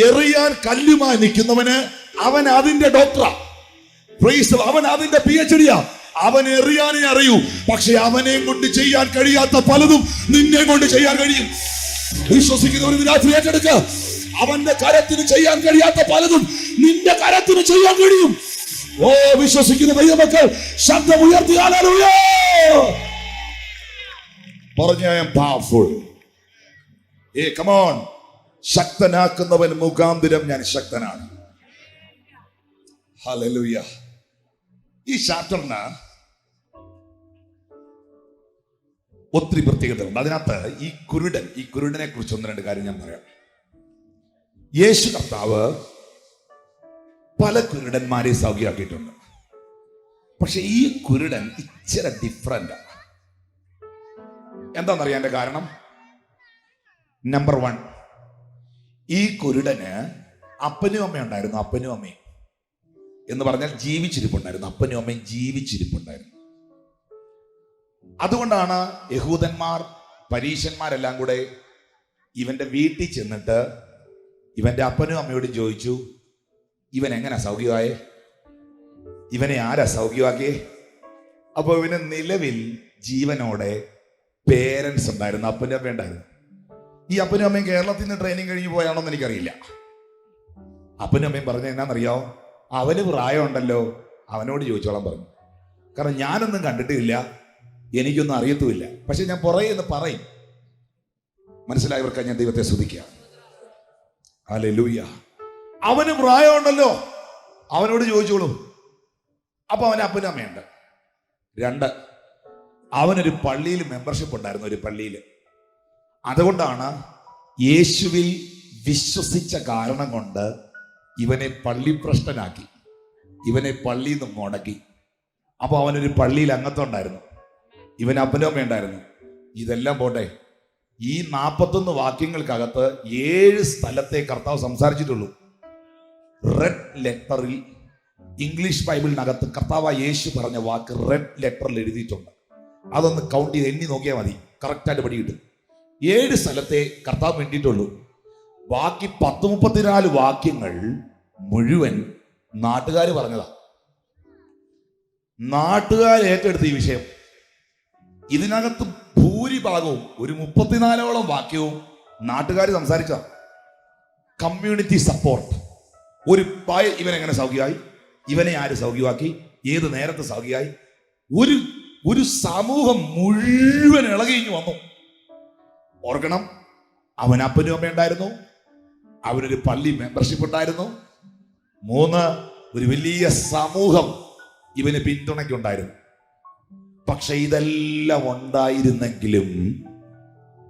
എറിയാൻ കല്ലുമായി നിൽക്കുന്നവന് അവൻ അതിന്റെ ഡോക്ടറാ, അവൻ അതിന്റെ PhD. അവൻ എറിയാനേ അറിയൂ. പക്ഷെ അവനെ കൊണ്ട് ചെയ്യാൻ കഴിയാത്ത പലതും നിന്നെ കൊണ്ട് ചെയ്യാൻ കഴിയും. വിശ്വസിക്കുന്നവർ രാത്രി ഏറ്റെടുക്കുക. അവന്റെ കരത്തിന് ചെയ്യാൻ കഴിയാത്ത പലതും നിന്റെ കരത്തിന് ചെയ്യാൻ കഴിയും. ഓ വിശ്വസിക്കുന്ന ദൈവമക്കൾ ശബ്ദം ഉയർത്തി ഹല്ലേലൂയ പറഞ്ഞ I am powerful. come on. ശക്തനാക്കുന്നവൻ മുഖാന്തരം ഞാൻ ശക്തനാണ്. ഹല്ലേലൂയ. ഈ ചാപ്റ്ററിന് ഒത്തിരി പ്രത്യേകതകളുണ്ട്. അതിനകത്ത് ഈ കുരുടനെ കുറിച്ച് ഒന്ന് രണ്ട് കാര്യം ഞാൻ പറയാം. യേശു കർത്താവ് പല കുരുടന്മാരെ സൗഖ്യമാക്കിയിട്ടുണ്ട്. പക്ഷെ ഈ കുരുടൻ ഇച്ചിരി ഡിഫറൻ്റ് ആണ്. എന്താണെന്നറിയാൻ എൻ്റെ കാരണം? നമ്പർ 1, ഈ കുരുടന് അപ്പനും അമ്മയും ഉണ്ടായിരുന്നു. അപ്പനും അമ്മയും എന്ന് പറഞ്ഞാൽ ജീവിച്ചിരിപ്പുണ്ടായിരുന്നു. അപ്പനും അമ്മയും ജീവിച്ചിരിപ്പുണ്ടായിരുന്നു. അതുകൊണ്ടാണ് യഹൂദന്മാർ, പരീശന്മാരെല്ലാം കൂടെ ഇവന്റെ വീട്ടിൽ ചെന്നിട്ട് ഇവന്റെ അപ്പനും അമ്മയോടും ചോദിച്ചു, ഇവൻ എങ്ങനെ സൗഖ്യമായേ? ഇവനെ ആരാ സൗഖ്യമാക്കിയേ? അപ്പോൾ ഇവന് നിലവിൽ ജീവനോടെ പേരൻസ് ഉണ്ടായിരുന്നു, അപ്പനും അമ്മ ഉണ്ടായിരുന്നു. ഈ അപ്പനും അമ്മയും കേരളത്തിൽ നിന്ന് ട്രെയിനിങ് കഴിഞ്ഞ് പോയാണോന്ന് എനിക്കറിയില്ല. അപ്പനും അമ്മയും പറഞ്ഞ എന്നാന്നറിയോ? അവന് പ്രായമുണ്ടല്ലോ, അവനോട് ചോദിച്ചോളാൻ പറഞ്ഞു. കാരണം ഞാനൊന്നും കണ്ടിട്ടില്ല, എനിക്കൊന്നും അറിയത്തുമില്ല. പക്ഷെ ഞാൻ പുറകെ പറയും. മനസ്സിലായവർക്ക് ഞാൻ ദൈവത്തെ സ്തുതിക്കുക. ഹല്ലേലൂയ. അവന് പ്രായമുണ്ടല്ലോ, അവനോട് ചോദിച്ചോളൂ. അപ്പൊ അവന് അപ്പനും അമ്മയുണ്ട്. 2, അവനൊരു പള്ളിയിൽ മെമ്പർഷിപ്പ് ഉണ്ടായിരുന്നു, ഒരു പള്ളിയിൽ. അതുകൊണ്ടാണ് യേശുവിൽ വിശ്വസിച്ച കാരണം കൊണ്ട് ഇവനെ പള്ളിപ്രശ്നനാക്കി, ഇവനെ പള്ളിയിൽ നിന്ന് മുടക്കി. അപ്പൊ അവനൊരു പള്ളിയിൽ അംഗത്വം ഉണ്ടായിരുന്നു, ഇവന് അപ്പനും അമ്മ ഉണ്ടായിരുന്നു. ഇതെല്ലാം പോട്ടെ, ഈ 41 വാക്യങ്ങൾക്കകത്ത് 7 സ്ഥലത്തെ കർത്താവ് സംസാരിച്ചിട്ടുള്ളൂ. റെഡ് ലെറ്ററിൽ, ഇംഗ്ലീഷ് ബൈബിളിനകത്ത് കർത്താവ് യേശു പറഞ്ഞ വാക്ക് റെഡ് ലെറ്ററിൽ എഴുതിയിട്ടുണ്ട്. അതൊന്ന് കൗണ്ട് ചെയ്ത് എണ്ണി നോക്കിയാൽ മതി, കറക്റ്റായിട്ട് പടി കിട്ടും. 7 സ്ഥലത്തെ കർത്താവ് വേണ്ടിയിട്ടുള്ളൂ. ബാക്കി 10-34 വാക്യങ്ങൾ മുഴുവൻ നാട്ടുകാർ പറഞ്ഞതാ. നാട്ടുകാർ ഏറ്റെടുത്ത ഈ വിഷയം. ഇതിനകത്ത് ഭൂരിഭാഗവും ഒരു 34ഓളം വാക്യവും നാട്ടുകാർ സംസാരിച്ച കമ്മ്യൂണിറ്റി സപ്പോർട്ട്. ഒരു ഇവനെങ്ങനെ സൗഖ്യമായി, ഇവനെ ആര് സൗഖ്യമാക്കി, ഏത് നേരത്തെ സൗഖ്യമായി, ഒരു സമൂഹം മുഴുവൻ ഇളകിഞ്ഞു വന്നു. ഓർക്കണം, അവൻ അപ്പനും അമ്മ ഉണ്ടായിരുന്നു, അവനൊരു പള്ളി മെമ്പർഷിപ്പ് ഉണ്ടായിരുന്നു. 3, ഒരു വലിയ സമൂഹം ഇവന് പിന്തുണയ്ക്കുണ്ടായിരുന്നു. പക്ഷെ ഇതെല്ലാം ഉണ്ടായിരുന്നെങ്കിലും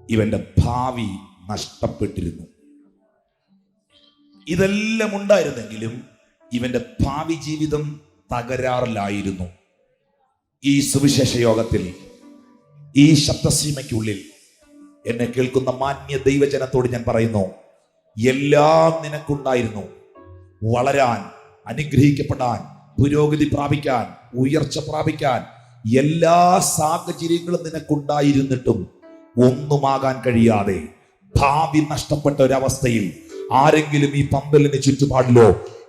ഇവന്റെ ഭാവി നഷ്ടപ്പെട്ടിരുന്നു. ഇതെല്ലാം ഉണ്ടായിരുന്നെങ്കിലും ഇവന്റെ ഭാവി ജീവിതം തകരാറിലായിരുന്നു. ഈ സുവിശേഷ യോഗത്തിൽ, ഈ ശബ്ദസീമയ്ക്കുള്ളിൽ എന്നെ കേൾക്കുന്ന മാന്യ ദൈവജനത്തോട് ഞാൻ പറയുന്നു, എല്ലാം നിനക്കുണ്ടായിരുന്നു. വളരാൻ, അനുഗ്രഹിക്കപ്പെടാൻ, പുരോഗതി പ്രാപിക്കാൻ, ഉയർച്ച പ്രാപിക്കാൻ എല്ലാ സാഹചര്യങ്ങളും നിനക്കുണ്ടായിരുന്നിട്ടും ഒന്നുമാകാൻ കഴിയാതെ ഭാവി നഷ്ടപ്പെട്ട ഒരവസ്ഥയിൽ ആരെങ്കിലും ഈ പന്തലിന് ചുറ്റുപാടിലോ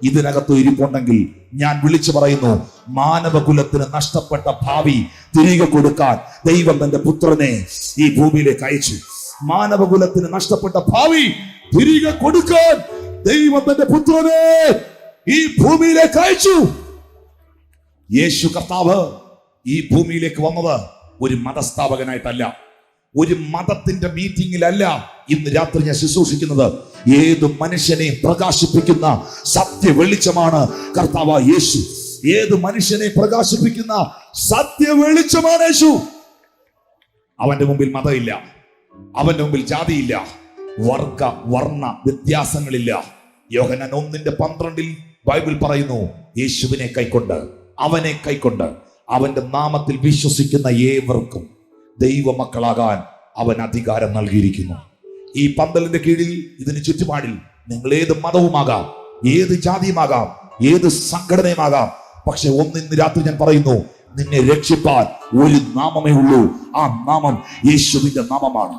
ഇതിനകത്ത് ഇരിപ്പുണ്ടെങ്കിൽ ഞാൻ വിളിച്ചു പറയുന്നു, മാനവകുലത്തിന് നഷ്ടപ്പെട്ട ഭാവി തിരികെ കൊടുക്കാൻ ദൈവം തന്റെ പുത്രനെ ഈ ഭൂമിയിലേക്ക് അയച്ചു. മാനവകുലത്തിന് നഷ്ടപ്പെട്ട ഭാവി തിരികെ കൊടുക്കാൻ ദൈവം തന്റെ പുത്രനെ ഈ ഭൂമിയിലേക്ക് അയച്ചു. യേശു കർത്താവ് ഈ ഭൂമിയിലേക്ക് വന്നത് ഒരു മതസ്ഥാപകനായിട്ടല്ല, ഒരു മതത്തിന്റെ മീറ്റിംഗിലല്ല. ഇന്ന് രാത്രി ഞാൻ ശുശ്രൂഷിക്കുന്നത് ഏത് മനുഷ്യനെയും പ്രകാശിപ്പിക്കുന്ന സത്യ വെളിച്ചമാണ് കർത്താവ് യേശു. ഏത് മനുഷ്യനെ പ്രകാശിപ്പിക്കുന്ന സത്യ വെളിച്ചമാണ് യേശു. അവന്റെ മുമ്പിൽ മതമില്ല, അവന്റെ മുമ്പിൽ ജാതിയില്ല, വർഗ വർണ്ണ വ്യത്യാസങ്ങളില്ല. യോഹന്നാൻ 1:12 ബൈബിൾ പറയുന്നു, യേശുവിനെ കൈക്കൊണ്ട്, അവനെ കൈക്കൊണ്ട്, അവന്റെ നാമത്തിൽ വിശ്വസിക്കുന്ന ഏവർക്കും ദൈവമക്കളാകാൻ അവൻ അധികാരം നൽകിയിരിക്കുന്നു. ഈ പന്തലിന്റെ കീഴിൽ, ഇതിന് ചുറ്റുപാടിൽ നിങ്ങൾ ഏത് മതവുമാകാം, ഏത് ജാതിയുമാകാം, ഏത് സംഘടനയുമാകാം. പക്ഷെ ഇന്ന് രാത്രി ഞാൻ പറയുന്നു, നിന്നെ രക്ഷിപ്പാൻ ഒരു നാമമേ ഉള്ളൂ. ആ നാമം യേശുവിന്റെ നാമമാണ്.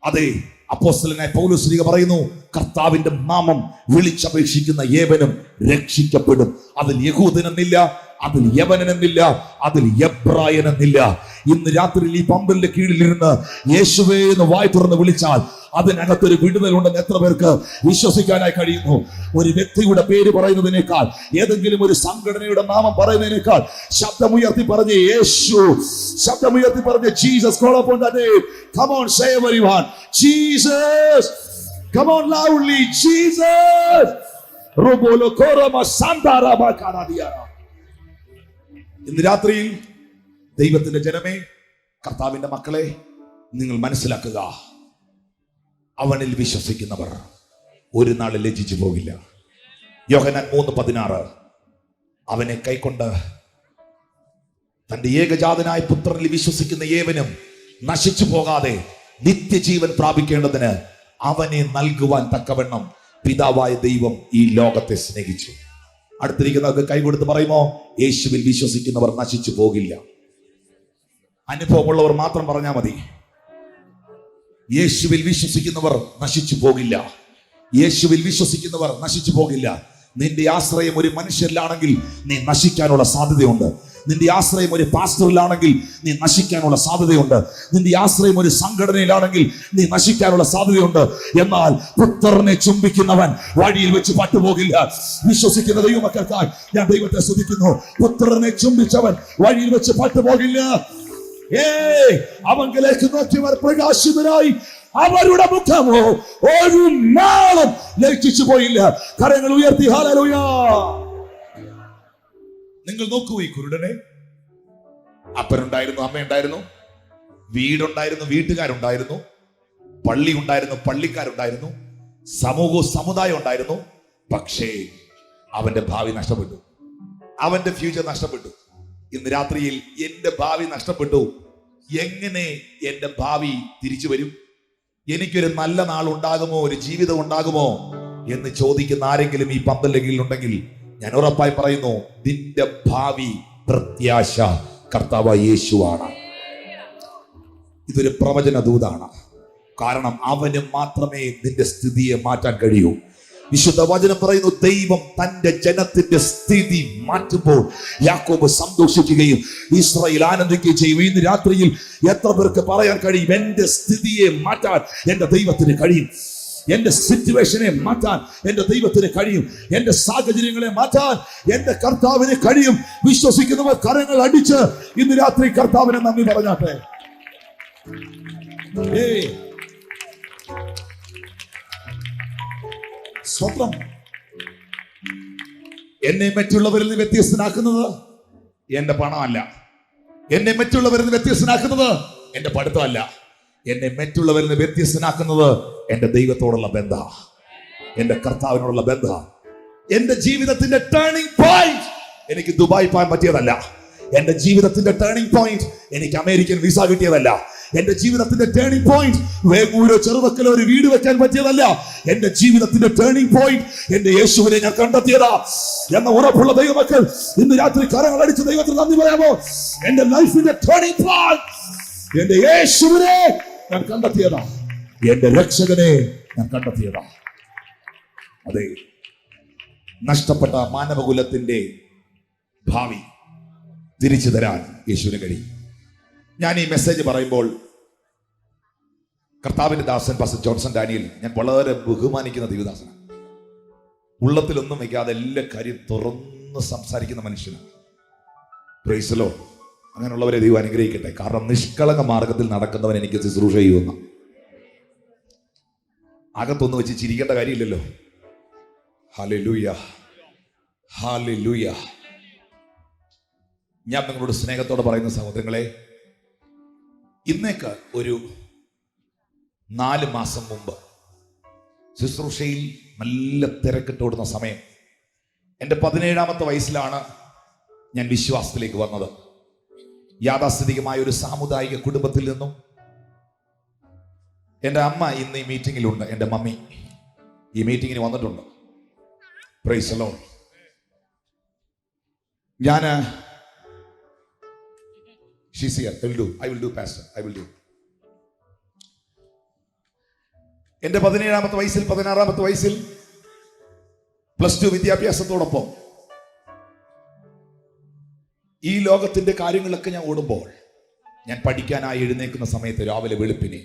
അതെ, അപ്പോസ്തലനായ പൗലോസ് പറയുന്നു, കർത്താവിന്റെ നാമം വിളിച്ചപേക്ഷിക്കുന്ന ഏവനും രക്ഷിക്കപ്പെടും. അതിൽ യഹൂദനെന്നില്ല, അതിൽ യവനനെന്നില്ല, അതിൽ എബ്രായനെന്നില്ല. ഇന്ന് രാത്രി ഈ പന്തലിന്റെ കീഴിലിരുന്ന് യേശുവേ എന്ന് വായി തുറന്ന് വിളിച്ചാൽ അതിനകത്തൊരു വിടുതലുണ്ടെന്ന് എത്ര പേർക്ക് വിശ്വസിക്കാനായി കഴിയുന്നു? ഒരു വ്യക്തിയുടെ പേര് പറയുന്നതിനേക്കാൾ, ഏതെങ്കിലും ഒരു സംഘടനയുടെ നാമം പറയുന്നതിനേക്കാൾ ശബ്ദമുയർത്തി പറഞ്ഞ് യേശു, ശബ്ദമുയർത്തി പറഞ്ഞ് Jesus. Call upon that name. Come on, say everyone, Jesus. Come on loudly, Jesus. Robolo korama sandara bakaradia. ഇന്ന് രാത്രിയിൽ ദൈവത്തിന്റെ ജനമേ, കർത്താവിന്റെ മക്കളെ, നിങ്ങൾ മനസ്സിലാക്കുക, അവനിൽ വിശ്വസിക്കുന്നവർ ഒരു നാൾ ലജ്ജിച്ചു പോകില്ല. യോഹന്നാൻ 3:16 അവനെ കൈക്കൊണ്ട് തന്റെ ഏകജാതനായ പുത്രനിൽ വിശ്വസിക്കുന്ന ഏവനും നശിച്ചു പോകാതെ നിത്യജീവൻ പ്രാപിക്കേണ്ടതിന് അവനെ നൽകുവാൻ തക്കവണ്ണം പിതാവായ ദൈവം ഈ ലോകത്തെ സ്നേഹിച്ചു. അടുത്തിരിക്കുന്നവർക്ക് കൈകൊടുത്ത് പറയുമോ, യേശുവിൽ വിശ്വസിക്കുന്നവർ നശിച്ചു പോകില്ല. അനുഭവമുള്ളവർ മാത്രം പറഞ്ഞാൽ മതി. യേശുവിൽ വിശ്വസിക്കുന്നവർ നശിച്ചു പോകില്ല. യേശുവിൽ വിശ്വസിക്കുന്നവർ നശിച്ചു പോകില്ല. നിന്റെ ആശ്രയം ഒരു മനുഷ്യരിലാണെങ്കിൽ നീ നശിക്കാനുള്ള സാധ്യതയുണ്ട്. നിന്റെ ആശ്രയം ഒരു പാസ്റ്ററിലാണെങ്കിൽ നീ നശിക്കാനുള്ള സാധ്യതയുണ്ട്. നിന്റെ ആശ്രയം ഒരു സംഘടനയിലാണെങ്കിൽ നീ നശിക്കാനുള്ള സാധ്യതയുണ്ട്. എന്നാൽ പുത്രനെ ചുംബിക്കുന്നവൻ വഴിയിൽ വെച്ച് പട്ടുപോകില്ല. വിശ്വസിക്കുന്ന ദൈവമക്കൾക്കായി ഞാൻ ദൈവത്തെ സ്തുതിക്കുന്നു. പുത്രനെ ചുംബിച്ചവൻ വഴിയിൽ വെച്ച് പട്ടുപോകില്ല. അവങ്കിലേക്ക് നോക്കിയവർ പ്രകാശിതരായി, അവരുടെ മുഖമോ ഒരു നാളും ലജ്ജിച്ചു പോയില്ല. കരങ്ങൾ ഉയർത്തി ഹല്ലേലൂയ. നിങ്ങൾ നോക്കൂ, ഈ കുരുടനെ അപ്പനുണ്ടായിരുന്നു, അമ്മയുണ്ടായിരുന്നു, വീടുണ്ടായിരുന്നു, വീട്ടുകാരുണ്ടായിരുന്നു, പള്ളി ഉണ്ടായിരുന്നു, പള്ളിക്കാരുണ്ടായിരുന്നു, സമൂഹവും സമുദായം ഉണ്ടായിരുന്നു. പക്ഷേ അവന്റെ ഭാവി നഷ്ടപ്പെട്ടു, അവന്റെ ഫ്യൂച്ചർ നഷ്ടപ്പെട്ടു. ഇന്ന് രാത്രിയിൽ എന്റെ ഭാവി നഷ്ടപ്പെട്ടു. എങ്ങനെ എന്റെ ഭാവി തിരിച്ചു വരും? എനിക്കൊരു നല്ല നാൾ ഉണ്ടാകുമോ, ഒരു ജീവിതം ഉണ്ടാകുമോ എന്ന് ചോദിക്കുന്ന ആരെങ്കിലും ഈ പന്തലിൽ ഉണ്ടെങ്കിൽ ഞാൻ ഉറപ്പായി പറയുന്നു, നിന്റെ ഭാവി പ്രത്യാശ കർത്താവ് യേശുവാണ്. ഇതൊരു പ്രവചന ദൂതാണ്. കാരണം അവന് മാത്രമേ നിന്റെ സ്ഥിതിയെ മാറ്റാൻ കഴിയൂ. വിശുദ്ധ വചനം പറയുന്നു, ദൈവം തന്റെ ജനത്തിന്റെ സ്ഥിതി മാറ്റുമ്പോൾ യാക്കോബ് സന്തോഷിക്കുകയും ഇസ്രായേൽ ആനന്ദിക്കുകയും ചെയ്യും. ഇന്ന് രാത്രിയിൽ എത്ര പേർക്ക് പറയാൻ കഴിയും, എന്റെ സ്ഥിതിയെ മാറ്റാൻ എന്റെ ദൈവത്തിന് കഴിയും, എന്റെ സിറ്റുവേഷനെ മാറ്റാൻ എന്റെ ദൈവത്തിന് കഴിയും, എന്റെ സാഹചര്യങ്ങളെ മാറ്റാൻ എന്റെ കർത്താവിന് കഴിയും. വിശ്വസിക്കുന്നവർ കരങ്ങൾ അടിച്ച് ഇന്ന് രാത്രി കർത്താവിനെ നന്ദി പറഞ്ഞാട്ടെ. സ്വന്തം എന്നെ മറ്റുള്ളവരിൽ നിന്ന് വ്യത്യസ്തനാക്കുന്നത് എന്റെ പണമല്ല, എന്നെ മറ്റുള്ളവരിൽ നിന്ന് വ്യത്യസ്തനാക്കുന്നത് എന്റെ പഠിത്തമല്ല, എന്നെ മറ്റുള്ളവരിൽ നിന്ന് വ്യത്യസ്തനാക്കുന്നത് എന്റെ ദൈവത്തോടുള്ള ബന്ധ, എന്റെ കർത്താവിനോടുള്ള ബന്ധ. എന്റെ ജീവിതത്തിന്റെ ടേണിംഗ് പോയിന്റ് എനിക്ക് ദുബായ് പോകാൻ പറ്റിയതല്ല, എന്റെ ജീവിതത്തിന്റെ ടേണിംഗ് പോയിന്റ് എനിക്ക് അമേരിക്കൻ വിസ കിട്ടിയതല്ല, എന്റെ ജീവിതത്തിന്റെ ടേണിംഗ് പോയിന്റ് വേഗൂരോ ചെറുവക്കലോ ഒരു വീട് വെക്കാൻ പറ്റിയതല്ല. എന്റെ ജീവിതത്തിന്റെ ടേണിംഗ് പോയിന്റ് എന്റെ യേശുവിനെ ഞാൻ കണ്ടെത്തിയതാ എന്ന ഉറപ്പുള്ള ദൈവമക്കൾ ഇന്ന് രാത്രി കരങ്ങൾ അടിച്ച് ദൈവത്തിന് നന്ദി പറയാമോ? എന്റെ ലൈഫിന്റെ ടേണിംഗ് പോയിന്റ് എന്റെ യേശുവിനെ ഞാൻ കണ്ടെത്തിയതാ, എന്റെ രക്ഷകനെ ഞാൻ കണ്ടെത്തിയതാ. അതെ, നഷ്ടപ്പെട്ട മാനവകുലത്തിന്റെ ഭാവി തിരിച്ചു തരാൻ യേശുവിന് കഴിയും. ഞാൻ ഈ മെസ്സേജ് പറയുമ്പോൾ കർത്താവിന്റെ ദാസൻ പാസ്റ്റർ ജോൺസൺ ഡാനിയൽ ഞാൻ വളരെ ബഹുമാനിക്കുന്ന ദൈവദാസനാണ്. ഉള്ളത്തിലൊന്നും വയ്ക്കാതെ എല്ലാ കാര്യം തുറന്ന് സംസാരിക്കുന്ന മനുഷ്യനാണ്. Price the Lord. അങ്ങനെയുള്ളവരെ ദൈവം അനുഗ്രഹിക്കട്ടെ. കാരണം നിഷ്കളങ്ക മാർഗത്തിൽ നടക്കുന്നവൻ എനിക്ക് ശുശ്രൂഷ ചെയ്യുന്ന അകത്തൊന്ന് വെച്ച് ചിരിക്കേണ്ട കാര്യമില്ലല്ലോ. Hallelujah, hallelujah. ഞാൻ നിങ്ങളോട് സ്നേഹത്തോടെ പറയുന്ന സഹോദരങ്ങളെ, ഇന്നേക്ക് ഒരു 4 മാസം മുമ്പ് ശുശ്രൂഷയിൽ നല്ല തിരക്കിട്ടോടുന്ന സമയം, എൻ്റെ 17ാമത്തെ വയസ്സിലാണ് ഞാൻ വിശ്വാസത്തിലേക്ക് വന്നത്. യാഥാസ്ഥിതികമായ ഒരു സാമുദായിക കുടുംബത്തിൽ നിന്നും. എൻ്റെ അമ്മ ഇന്ന് ഈ മീറ്റിങ്ങിലുണ്ട്, എൻ്റെ മമ്മി ഈ മീറ്റിങ്ങിന് വന്നിട്ടുണ്ട്. Price the Lord. ഞാൻ she's here. I will do pastor. I will do. എൻ്റെ 17ാമത്തെ വയസ്സിൽ 16ാമത്തെ വയസ്സിൽ +2 വിദ്യാഭ്യാസത്തോടൊപ്പം ഈ ലോകത്തിന്റെ കാര്യങ്ങളൊക്കെ ഞാൻ ഓടുമ്പോൾ, ഞാൻ പഠിക്കാനായി എഴുന്നേൽക്കുന്ന സമയത്ത് രാവിലെ വെളുപ്പിന്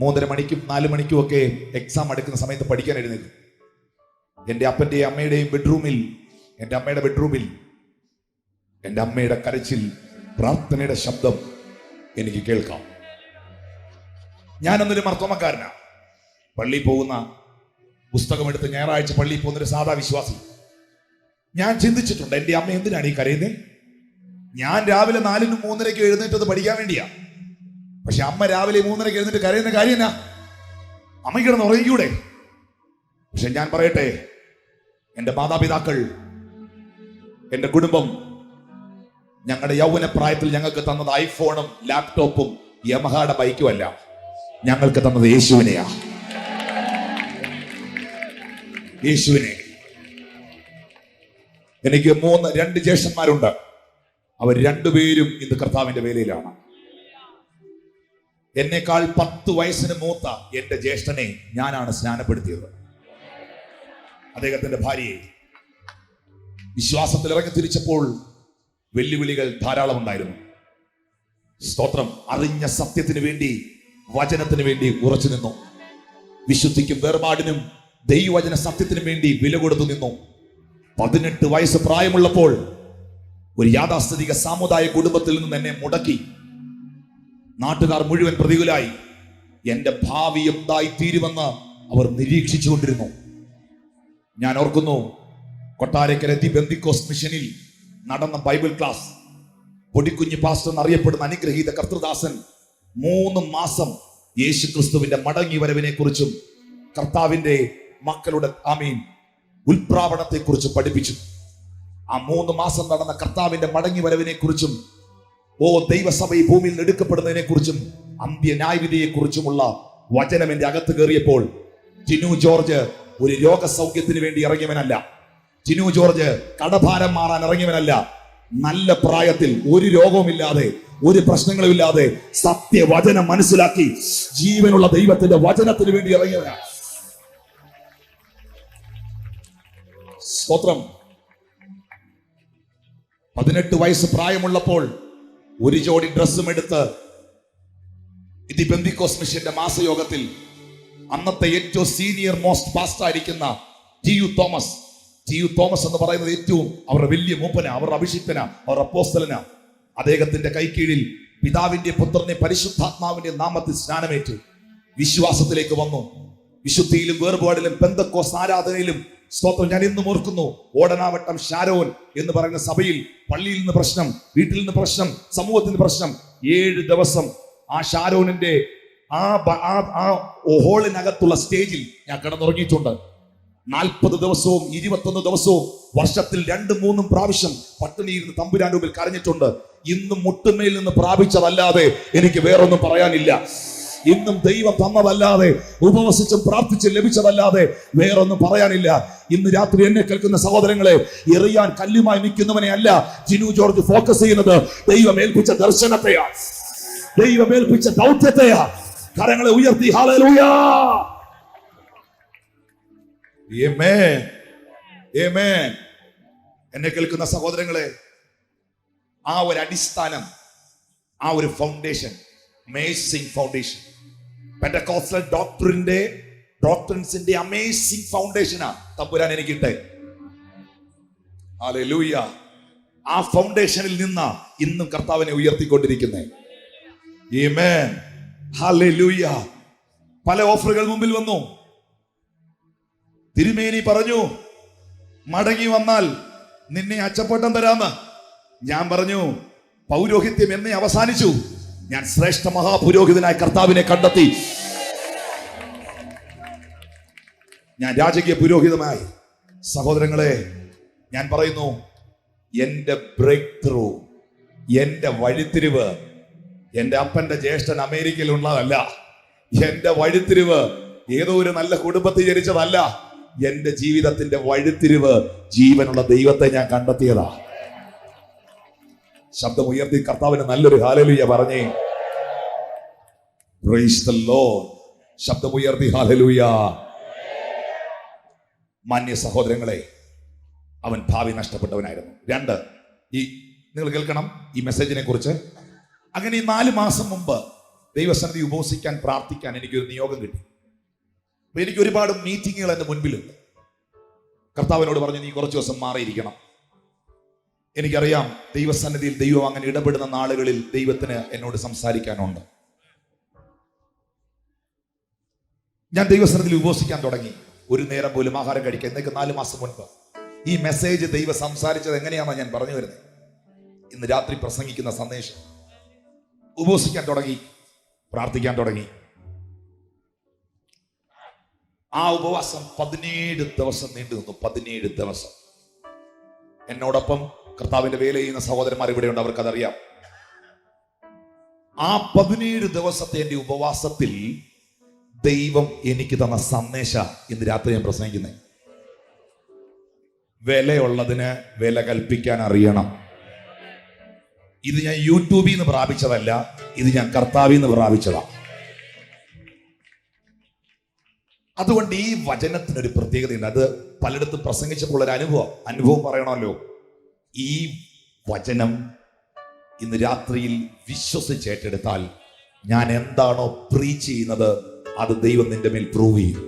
3:30 മണിക്കും 4 മണിക്കും ഒക്കെ എക്സാം എടുക്കുന്ന സമയത്ത് പഠിക്കാൻ എഴുന്നേൽക്കും. എൻ്റെ അപ്പൻ്റെയും അമ്മയുടെയും ബെഡ്റൂമിൽ, എൻ്റെ അമ്മയുടെ ബെഡ്റൂമിൽ എൻ്റെ അമ്മയുടെ കരച്ചിൽ, പ്രാർത്ഥനയുടെ ശബ്ദം എനിക്ക് കേൾക്കാം. ഞാനൊന്നൊരു മർത്തോമക്കാരനാണ്. പള്ളിയിൽ പോകുന്ന, പുസ്തകമെടുത്ത് ഞായറാഴ്ച പള്ളിയിൽ പോകുന്നൊരു സാധാ വിശ്വാസി. ഞാൻ ചിന്തിച്ചിട്ടുണ്ട്, എൻ്റെ അമ്മ എന്തിനാണ് ഈ കരയുന്നത്? ഞാൻ രാവിലെ 4-നും 3:30 എഴുന്നേറ്റത് പഠിക്കാൻ വേണ്ടിയാ. പക്ഷെ അമ്മ രാവിലെ 3:30 എഴുന്നേറ്റ് കരയുന്ന കാര്യം എന്നാ? അമ്മയ്ക്ക് കിടന്ന് ഉറങ്ങിക്കൂടെ? പക്ഷെ ഞാൻ പറയട്ടെ, എൻ്റെ മാതാപിതാക്കൾ, എൻ്റെ കുടുംബം ഞങ്ങളുടെ യൗവന പ്രായത്തിൽ ഞങ്ങൾക്ക് തന്നത് ഐഫോണും ലാപ്ടോപ്പും യമഹയുടെ ബൈക്കും അല്ല, ഞങ്ങൾക്ക് തന്നത് യേശുവിനെയാ. യേശുവിനെ. എനിക്ക് 2 ജ്യേഷ്ഠന്മാരുണ്ട്. അവർ 2 പേരും ഇന്ന് കർത്താവിന്റെ വേലയിലാണ്. എന്നേക്കാൾ 10 വയസ്സിന് മൂത്ത എന്റെ ജ്യേഷ്ഠനെ ഞാനാണ് സ്നാനപ്പെടുത്തിയത്. അദ്ദേഹത്തിന്റെ ഭാര്യയെ വിശ്വാസത്തിൽ ഇറങ്ങി തിരിച്ചപ്പോൾ വെല്ലുവിളികൾ ധാരാളം ഉണ്ടായിരുന്നു. സ്തോത്രം. അറിഞ്ഞ സത്യത്തിന് വേണ്ടി, വചനത്തിന് വേണ്ടി ഉറച്ചു നിന്നു. വിശുദ്ധിക്കും വേർപാടിനും ദൈവവചന സത്യത്തിനും വേണ്ടി വില കൊടുത്തു നിന്നു. 18 വയസ്സ് പ്രായമുള്ളപ്പോൾ ഒരു യാഥാസ്ഥിതിക സാമുദായിക കുടുംബത്തിൽ നിന്ന് എന്നെ മുടക്കി. നാട്ടുകാർ മുഴുവൻ പ്രതികൂലായി. എന്റെ ഭാവി എന്തായി തീരുമെന്ന് അവർ നിരീക്ഷിച്ചുകൊണ്ടിരുന്നു. ഞാൻ ഓർക്കുന്നു, കൊട്ടാരക്കര ദി ബെന്തിക്കോസ് മിഷനിൽ നടന്ന ബൈബിൾ ക്ലാസ്. പൊടിക്കുഞ്ഞ് പാസ്റ്റർ എന്നറിയപ്പെടുന്ന അനുഗ്രഹീത കർത്തൃദാസൻ 3 മാസം യേശു ക്രിസ്തുവിന്റെ മടങ്ങി വരവിനെ കുറിച്ചും കർത്താവിന്റെ മക്കളുടെ ഉൽപ്രാവണത്തെ കുറിച്ച് പഠിപ്പിച്ചു. ആ 3 മാസം നടന്ന കർത്താവിന്റെ മടങ്ങി വരവിനെ കുറിച്ചും, ദൈവസഭ ഈ ഭൂമിയിൽ എടുക്കപ്പെടുന്നതിനെ കുറിച്ചും, അന്ത്യന്യായവിധിയെ കുറിച്ചുമുള്ള വചനം എന്റെ അകത്ത് കയറിയപ്പോൾ, ടിനു ജോർജ് ഒരു രോഗസൗഖ്യത്തിന് വേണ്ടി ഇറങ്ങിയവനല്ല. ടിനു ജോർജ് കടഭാരം മാറാൻ ഇറങ്ങിയവനല്ല. നല്ല പ്രായത്തിൽ ഒരു രോഗവുമില്ലാതെ ഒരു പ്രശ്നങ്ങളും ഇല്ലാതെ സത്യവചനം മനസ്സിലാക്കി ജീവനുള്ള ദൈവത്തിന്റെ വചനത്തിന് വേണ്ടി ഇറങ്ങിയവനാണ്. സ്തോത്രം. 18 വയസ്സ് പ്രായമുള്ളപ്പോൾ ഒരു ജോഡി ഡ്രസ്സും എടുത്ത് ഇത് പെന്തിക്കോസ് മിഷന്റെ മാസയോഗത്തിൽ അന്നത്തെ ഏറ്റവും സീനിയർ മോസ്റ്റ് പാസ്റ്റർ ആയിരിക്കുന്ന ടി.യു. തോമസ് എന്ന് പറയുന്നത് ഏറ്റവും അവരുടെ വലിയ മൂപ്പന, അവരുടെ അഭിഷിക്തന, അവരുടെ അപ്പോസ്തലന. അദ്ദേഹത്തിന്റെ കൈക്കീഴിൽ പിതാവിന്റെ പുത്രനെ പരിശുദ്ധാത്മാവിന്റെ നാമത്തിൽ സ്നാനമേറ്റ് വിശ്വാസത്തിലേക്ക് വന്നു. വിശുദ്ധിയിലും വേർപാടിലും പെന്തക്കോസ് ആരാധനയിലും സ്തോത്രം. ഞാൻ ഇന്നും ഓർക്കുന്നു, ഓടനാവട്ടം ഷാരോൻ എന്ന് പറയുന്ന സഭയിൽ പള്ളിയിൽ നിന്ന് പ്രശ്നം, വീട്ടിൽ നിന്ന് പ്രശ്നം, സമൂഹത്തിന് പ്രശ്നം. 7 ദിവസം ആ ഷാരോനിന്റെ ആ ഹോളിനകത്തുള്ള സ്റ്റേജിൽ ഞാൻ കിടന്നുറങ്ങിയിട്ടുണ്ട്. 40 ദിവസവും 21 ദിവസവും വർഷത്തിൽ 2-3 പ്രാവശ്യം പട്ടിണിയിരുന്ന് തമ്പുരാന്റെ മുമ്പിൽ കരഞ്ഞിട്ടുണ്ട്. ഇന്നും മുട്ടുമേൽ നിന്ന് പ്രാപിച്ചതല്ലാതെ എനിക്ക് വേറൊന്നും പറയാനില്ല. ഇന്നും ദൈവം തന്നതല്ലാതെ, ഉപവസിച്ചും പ്രാർത്ഥിച്ചും ലഭിച്ചതല്ലാതെ വേറൊന്നും പറയാനില്ല. ഇന്ന് രാത്രി എന്നെ കേൾക്കുന്ന സഹോദരങ്ങളെ, എറിയാൻ കല്ലുമായി നിൽക്കുന്നവനെ അല്ല ജിനു ജോർജ് ഫോക്കസ് ചെയ്യുന്നത്. ദൈവം ഏൽപ്പിച്ച ദർശനത്തെയാണ്, ദൈവം ഏൽപ്പിച്ച ദൗത്യത്തെയാണ്. കരങ്ങളെ ഉയർത്തി ഹല്ലേലൂയ. ആമേൻ, ആമേൻ. എന്നെ കേൾക്കുന്ന സഹോദരങ്ങളെ, ആ ഒരു അടിസ്ഥാനം, ആ ഒരു ഫൗണ്ടേഷൻ, അമേസിംഗ് ഫൗണ്ടേഷൻ, പെന്തക്കോസ്റ്റൽ ഡോക്ട്രിൻസിന്റെ അമേസിംഗ് ഫൗണ്ടേഷനാ തമ്പുരാൻ എനിക്കിട്ടെ. ഹല്ലേലൂയ. ആ ഫൗണ്ടേഷനിൽ നിന്നാ ഇന്നും കർത്താവിനെ ഉയർത്തിക്കൊണ്ടിരിക്കുന്നേ. ആമേൻ, ഹല്ലേലൂയ. പല ഓഫറുകൾ മുമ്പിൽ വന്നു. തിരുമേനി പറഞ്ഞു, മടങ്ങി വന്നാൽ നിന്നെ അച്ചപ്പട്ടം തരാന്ന്. ഞാൻ പറഞ്ഞു, പൗരോഹിത്യം എന്നെ അവസാനിച്ചു. ഞാൻ ശ്രേഷ്ഠ മഹാപുരോഹിതനായ കർത്താവിനെ കണ്ടെത്തി. ഞാൻ രാജകീയ പുരോഹിതമായി. സഹോദരങ്ങളെ, ഞാൻ പറയുന്നു, എന്റെ ബ്രേക്ക് ത്രൂ, എന്റെ വഴിത്തിരിവ് എന്റെ അപ്പന്റെ ജ്യേഷ്ഠൻ അമേരിക്കയിൽ ഉള്ളതല്ല. എന്റെ വഴിത്തിരിവ് ഏതോ ഒരു നല്ല കുടുംബത്തിൽ ജനിച്ചതല്ല. എന്റെ ജീവിതത്തിന്റെ വഴിത്തിരിവ് ജീവനുള്ള ദൈവത്തെ ഞാൻ കണ്ടെത്തിയതാ. ശബ്ദം ഉയർത്തി കർത്താവിന് നല്ലൊരു ഹല്ലേലൂയ പറഞ്ഞേ. Price the Lord. ശബ്ദം ഉയർത്തി ഹല്ലേലൂയ. മാന്യ സഹോദരങ്ങളെ, അവൻ ഭാവി നഷ്ടപ്പെട്ടവനായിരുന്നു. 2, നിങ്ങൾ കേൾക്കണം ഈ മെസ്സേജിനെ കുറിച്ച്. അങ്ങനെ 4 മാസം മുമ്പ് ദൈവസന്നിധി ഉപവസിക്കാൻ, പ്രാർത്ഥിക്കാൻ എനിക്കൊരു നിയോഗം കിട്ടി. എനിക്ക് ഒരുപാട് മീറ്റിങ്ങുകൾ എൻ്റെ മുൻപിലുണ്ട്. കർത്താവിനോട് പറഞ്ഞു, നീ കുറച്ച് ദിവസം മാറിയിരിക്കണം. എനിക്കറിയാം ദൈവസന്നിധിയിൽ ദൈവം അങ്ങനെ ഇടപെടുന്ന നാളുകളിൽ ദൈവത്തിന് എന്നോട് സംസാരിക്കാനുണ്ട്. ഞാൻ ദൈവസന്നിധിയിൽ ഉപവസിക്കാൻ തുടങ്ങി. ഒരു നേരം പോലും ആഹാരം കഴിക്കാൻ. എന്നേക്ക് 4 മാസം മുൻപ് ഈ മെസ്സേജ് ദൈവം സംസാരിച്ചത് എങ്ങനെയാണെന്ന് ഞാൻ പറഞ്ഞു വരുന്നത്. ഇന്ന് രാത്രി പ്രസംഗിക്കുന്ന സന്ദേശം. ഉപവസിക്കാൻ തുടങ്ങി, പ്രാർത്ഥിക്കാൻ തുടങ്ങി. ആ ഉപവാസം 17 ദിവസം നീണ്ടു നിന്നു. 17 ദിവസം. എന്നോടൊപ്പം കർത്താവിന്റെ വേല ചെയ്യുന്ന സഹോദരന്മാർ ഇവിടെയുണ്ട്, അവർക്കതറിയാം. ആ 17 ദിവസത്തെ എന്റെ ഉപവാസത്തിൽ ദൈവം എനിക്ക് തന്ന സന്ദേശ ഇന്ന് രാത്രി ഞാൻ പ്രസംഗിക്കുന്നത്. വിലയുള്ളതിന് വില കൽപ്പിക്കാൻ അറിയണം. ഇത് ഞാൻ യൂട്യൂബിൽ നിന്ന് പ്രാപിച്ചതല്ല, ഇത് ഞാൻ കർത്താവിൽ നിന്ന് പ്രാപിച്ചതാ. അതുകൊണ്ട് ഈ വചനത്തിനൊരു പ്രത്യേകതയുണ്ട്. അത് പലയിടത്തും പ്രസംഗിച്ചപ്പോൾ ഒരു അനുഭവം പറയണമല്ലോ. ഈ വചനം ഇന്ന് രാത്രിയിൽ വിശ്വസിച്ചേറ്റെടുത്താൽ ഞാൻ എന്താണോ പ്രീച്ച് ചെയ്യുന്നത് അത് ദൈവം നിന്റെ മേൽ പ്രൂവ് ചെയ്യും.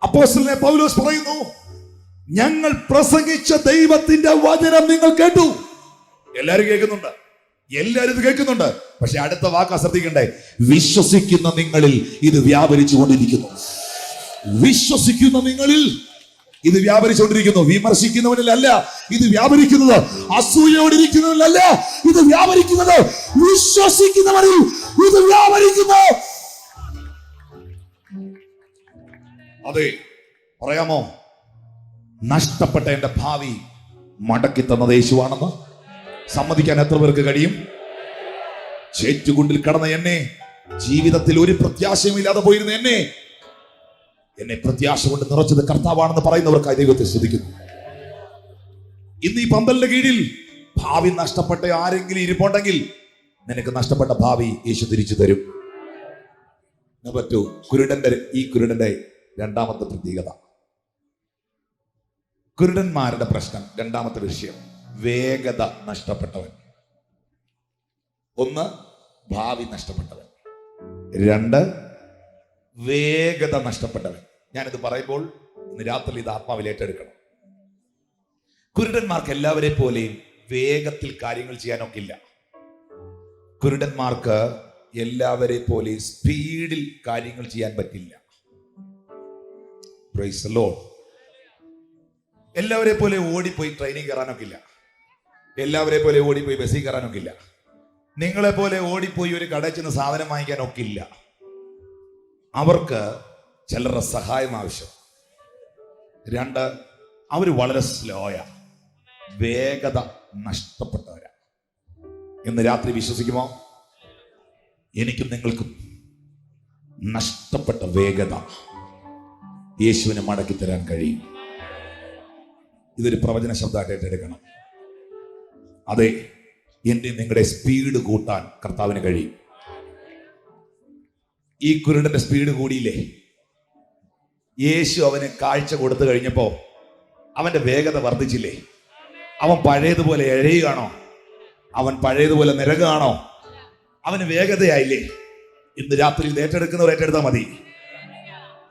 അപ്പോസ്തലനായ പൗലോസ് പറയുന്നു, ഞങ്ങൾ പ്രസംഗിച്ച ദൈവത്തിന്റെ വചനം നിങ്ങൾ കേട്ടു. എല്ലാരും കേൾക്കുന്നുണ്ട്, എല്ലാരും ഇത് കേൾക്കുന്നുണ്ട്. പക്ഷെ അടുത്ത വാക്ക് ശ്രദ്ധിക്കണ്ടേ? വിശ്വസിക്കുന്ന നിങ്ങളിൽ ഇത് വ്യാപരിച്ചുകൊണ്ടിരിക്കുന്നു. വിശ്വസിക്കുന്ന നിങ്ങളിൽ ഇത് വ്യാപരിച്ചുകൊണ്ടിരിക്കുന്നു. വിമർശിക്കുന്നവനിലല്ല ഇത് വ്യാപരിക്കുന്നത്, അസൂയയോടിരിക്കുന്നവനിലല്ല ഇത് വ്യാപരിക്കുന്നത്, വിശ്വസിക്കുന്നവരിൽ ഇത് വ്യാപരിക്കുന്നു. അതെ, പറയാമോ? നഷ്ടപ്പെട്ട എന്റെ ഭാവി മടക്കി തന്നത് യേശുവാണെന്ന് സമ്മതിക്കാൻ എത്ര പേർക്ക് കഴിയും? ചേറ്റുകുണ്ടിൽ കടന്ന എന്നെ, ജീവിതത്തിൽ ഒരു പ്രത്യാശയുമില്ലാതെ പോയിരുന്ന എന്നെ പ്രത്യാശ കൊണ്ട് നിറച്ചത് കർത്താവാണെന്ന് പറയുന്നവർക്കായി ദൈവത്തെ സ്തുതിക്കുന്നു. ഇന്ന് ഈ പന്തലിന്റെ കീഴിൽ ഭാവി നഷ്ടപ്പെട്ട ആരെങ്കിലും ഇരിപ്പുണ്ടെങ്കിൽ നിനക്ക് നഷ്ടപ്പെട്ട ഭാവി യേശു തിരിച്ചു തരും. പറ്റൂ. കുരുടന്റെ രണ്ടാമത്തെ പ്രത്യേകത, കുരുടന്മാരുടെ പ്രശ്നം, രണ്ടാമത്തെ വിഷയം, വേഗത നഷ്ടപ്പെട്ടവൻ. ഒന്ന്, ഭാവി നഷ്ടപ്പെട്ടവൻ. രണ്ട്, വേഗത നഷ്ടപ്പെട്ടവൻ. ഞാനിത് പറയുമ്പോൾ ഇന്ന് രാത്രി ഇത് ആത്മാവിൽ ഏറ്റെടുക്കണം. കുരുടന്മാർക്ക് എല്ലാവരെ പോലെയും വേഗത്തിൽ കാര്യങ്ങൾ ചെയ്യാനൊക്കില്ല. കുരുടന്മാർക്ക് എല്ലാവരെ പോലെ സ്പീഡിൽ കാര്യങ്ങൾ ചെയ്യാൻ പറ്റില്ല. Price the Lord. എല്ലാവരെ പോലെ ഓടിപ്പോയി ട്രെയിനിൽ കയറാനൊക്കില്ല. എല്ലാവരെ പോലെ ഓടിപ്പോയി ബസ്സിൽ കയറാനൊക്കില്ല. നിങ്ങളെ പോലെ ഓടിപ്പോയി ഒരു കടയിൽ ചെന്ന് സാധനം വാങ്ങിക്കാനൊക്കില്ല. അവർക്ക് ചിലരുടെ സഹായം ആവശ്യം. രണ്ട്, അവർ വളരെ സ്ലോയാ, വേഗത നഷ്ടപ്പെട്ടവരാ. ഇന്ന് രാത്രി വിശ്വസിക്കുമോ? എനിക്കും നിങ്ങൾക്കും നഷ്ടപ്പെട്ട വേഗത യേശുവിനെ മടക്കി തരാൻ കഴിയും. ഇതൊരു പ്രവചന ശബ്ദമായിട്ട് ഏറ്റെടുക്കണം. അതെ, എന്റെ നിങ്ങളുടെ സ്പീഡ് കൂട്ടാൻ കർത്താവിന് കഴിയും. ഈ കുരുടന്റെ സ്പീഡ് കൂടിയില്ലേ? യേശു അവന് കാഴ്ച കൊടുത്തു കഴിഞ്ഞപ്പോ അവന്റെ വേഗത വർദ്ധിച്ചില്ലേ? അവൻ പഴയതുപോലെ എഴയുകയാണോ? അവൻ പഴയതുപോലെ നിരകുകയാണോ? അവന് വേഗതയായില്ലേ? ഇന്ന് രാത്രി ഏറ്റെടുക്കുന്നവർ ഏറ്റെടുത്താൽ മതി.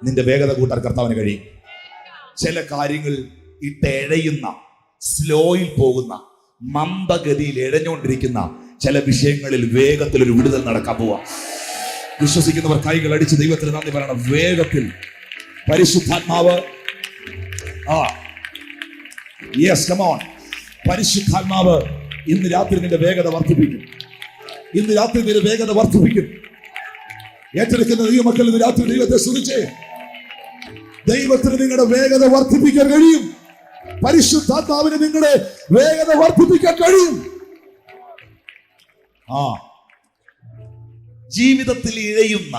നിന്റെ വേഗത കൂട്ടാൻ കർത്താവിന് കഴിയും. ചില കാര്യങ്ങൾ ഇട്ടെഴയുന്ന, സ്ലോയിൽ പോകുന്ന, മന്ദഗതിയിൽ എഴഞ്ഞുകൊണ്ടിരിക്കുന്ന ചില വിഷയങ്ങളിൽ വേഗത്തിൽ ഒരു വിടുതൽ നടക്കാൻ പോവാ. വിശ്വസിക്കുന്നവർ കൈകൾ അടിച്ച് ദൈവത്തിന് നന്ദി പറയണം. വേഗത്തിൽ പരിശുദ്ധാത്മാവ്, യെസ്, കം ഓൺ. പരിശുദ്ധാത്മാവ് ഇന്ന് രാത്രി നിന്റെ വേഗത വർദ്ധിപ്പിക്കും. ഇന്ന് രാത്രി നിന്റെ വേഗത വർദ്ധിപ്പിക്കും. ഏറ്റെടുക്കുന്ന ദൈവമക്കൾ ഇന്ന് രാത്രി ദൈവത്തെ സ്തുതിച്ചേ. ദൈവത്തിന് നിങ്ങളുടെ വേഗത വർദ്ധിപ്പിക്കാൻ കഴിയും. പരിശുദ്ധാത്മാവിന് നിങ്ങളുടെ വേഗത വർദ്ധിപ്പിക്കാൻ കഴിയും. ജീവിതത്തിൽ ഇഴയുന്ന,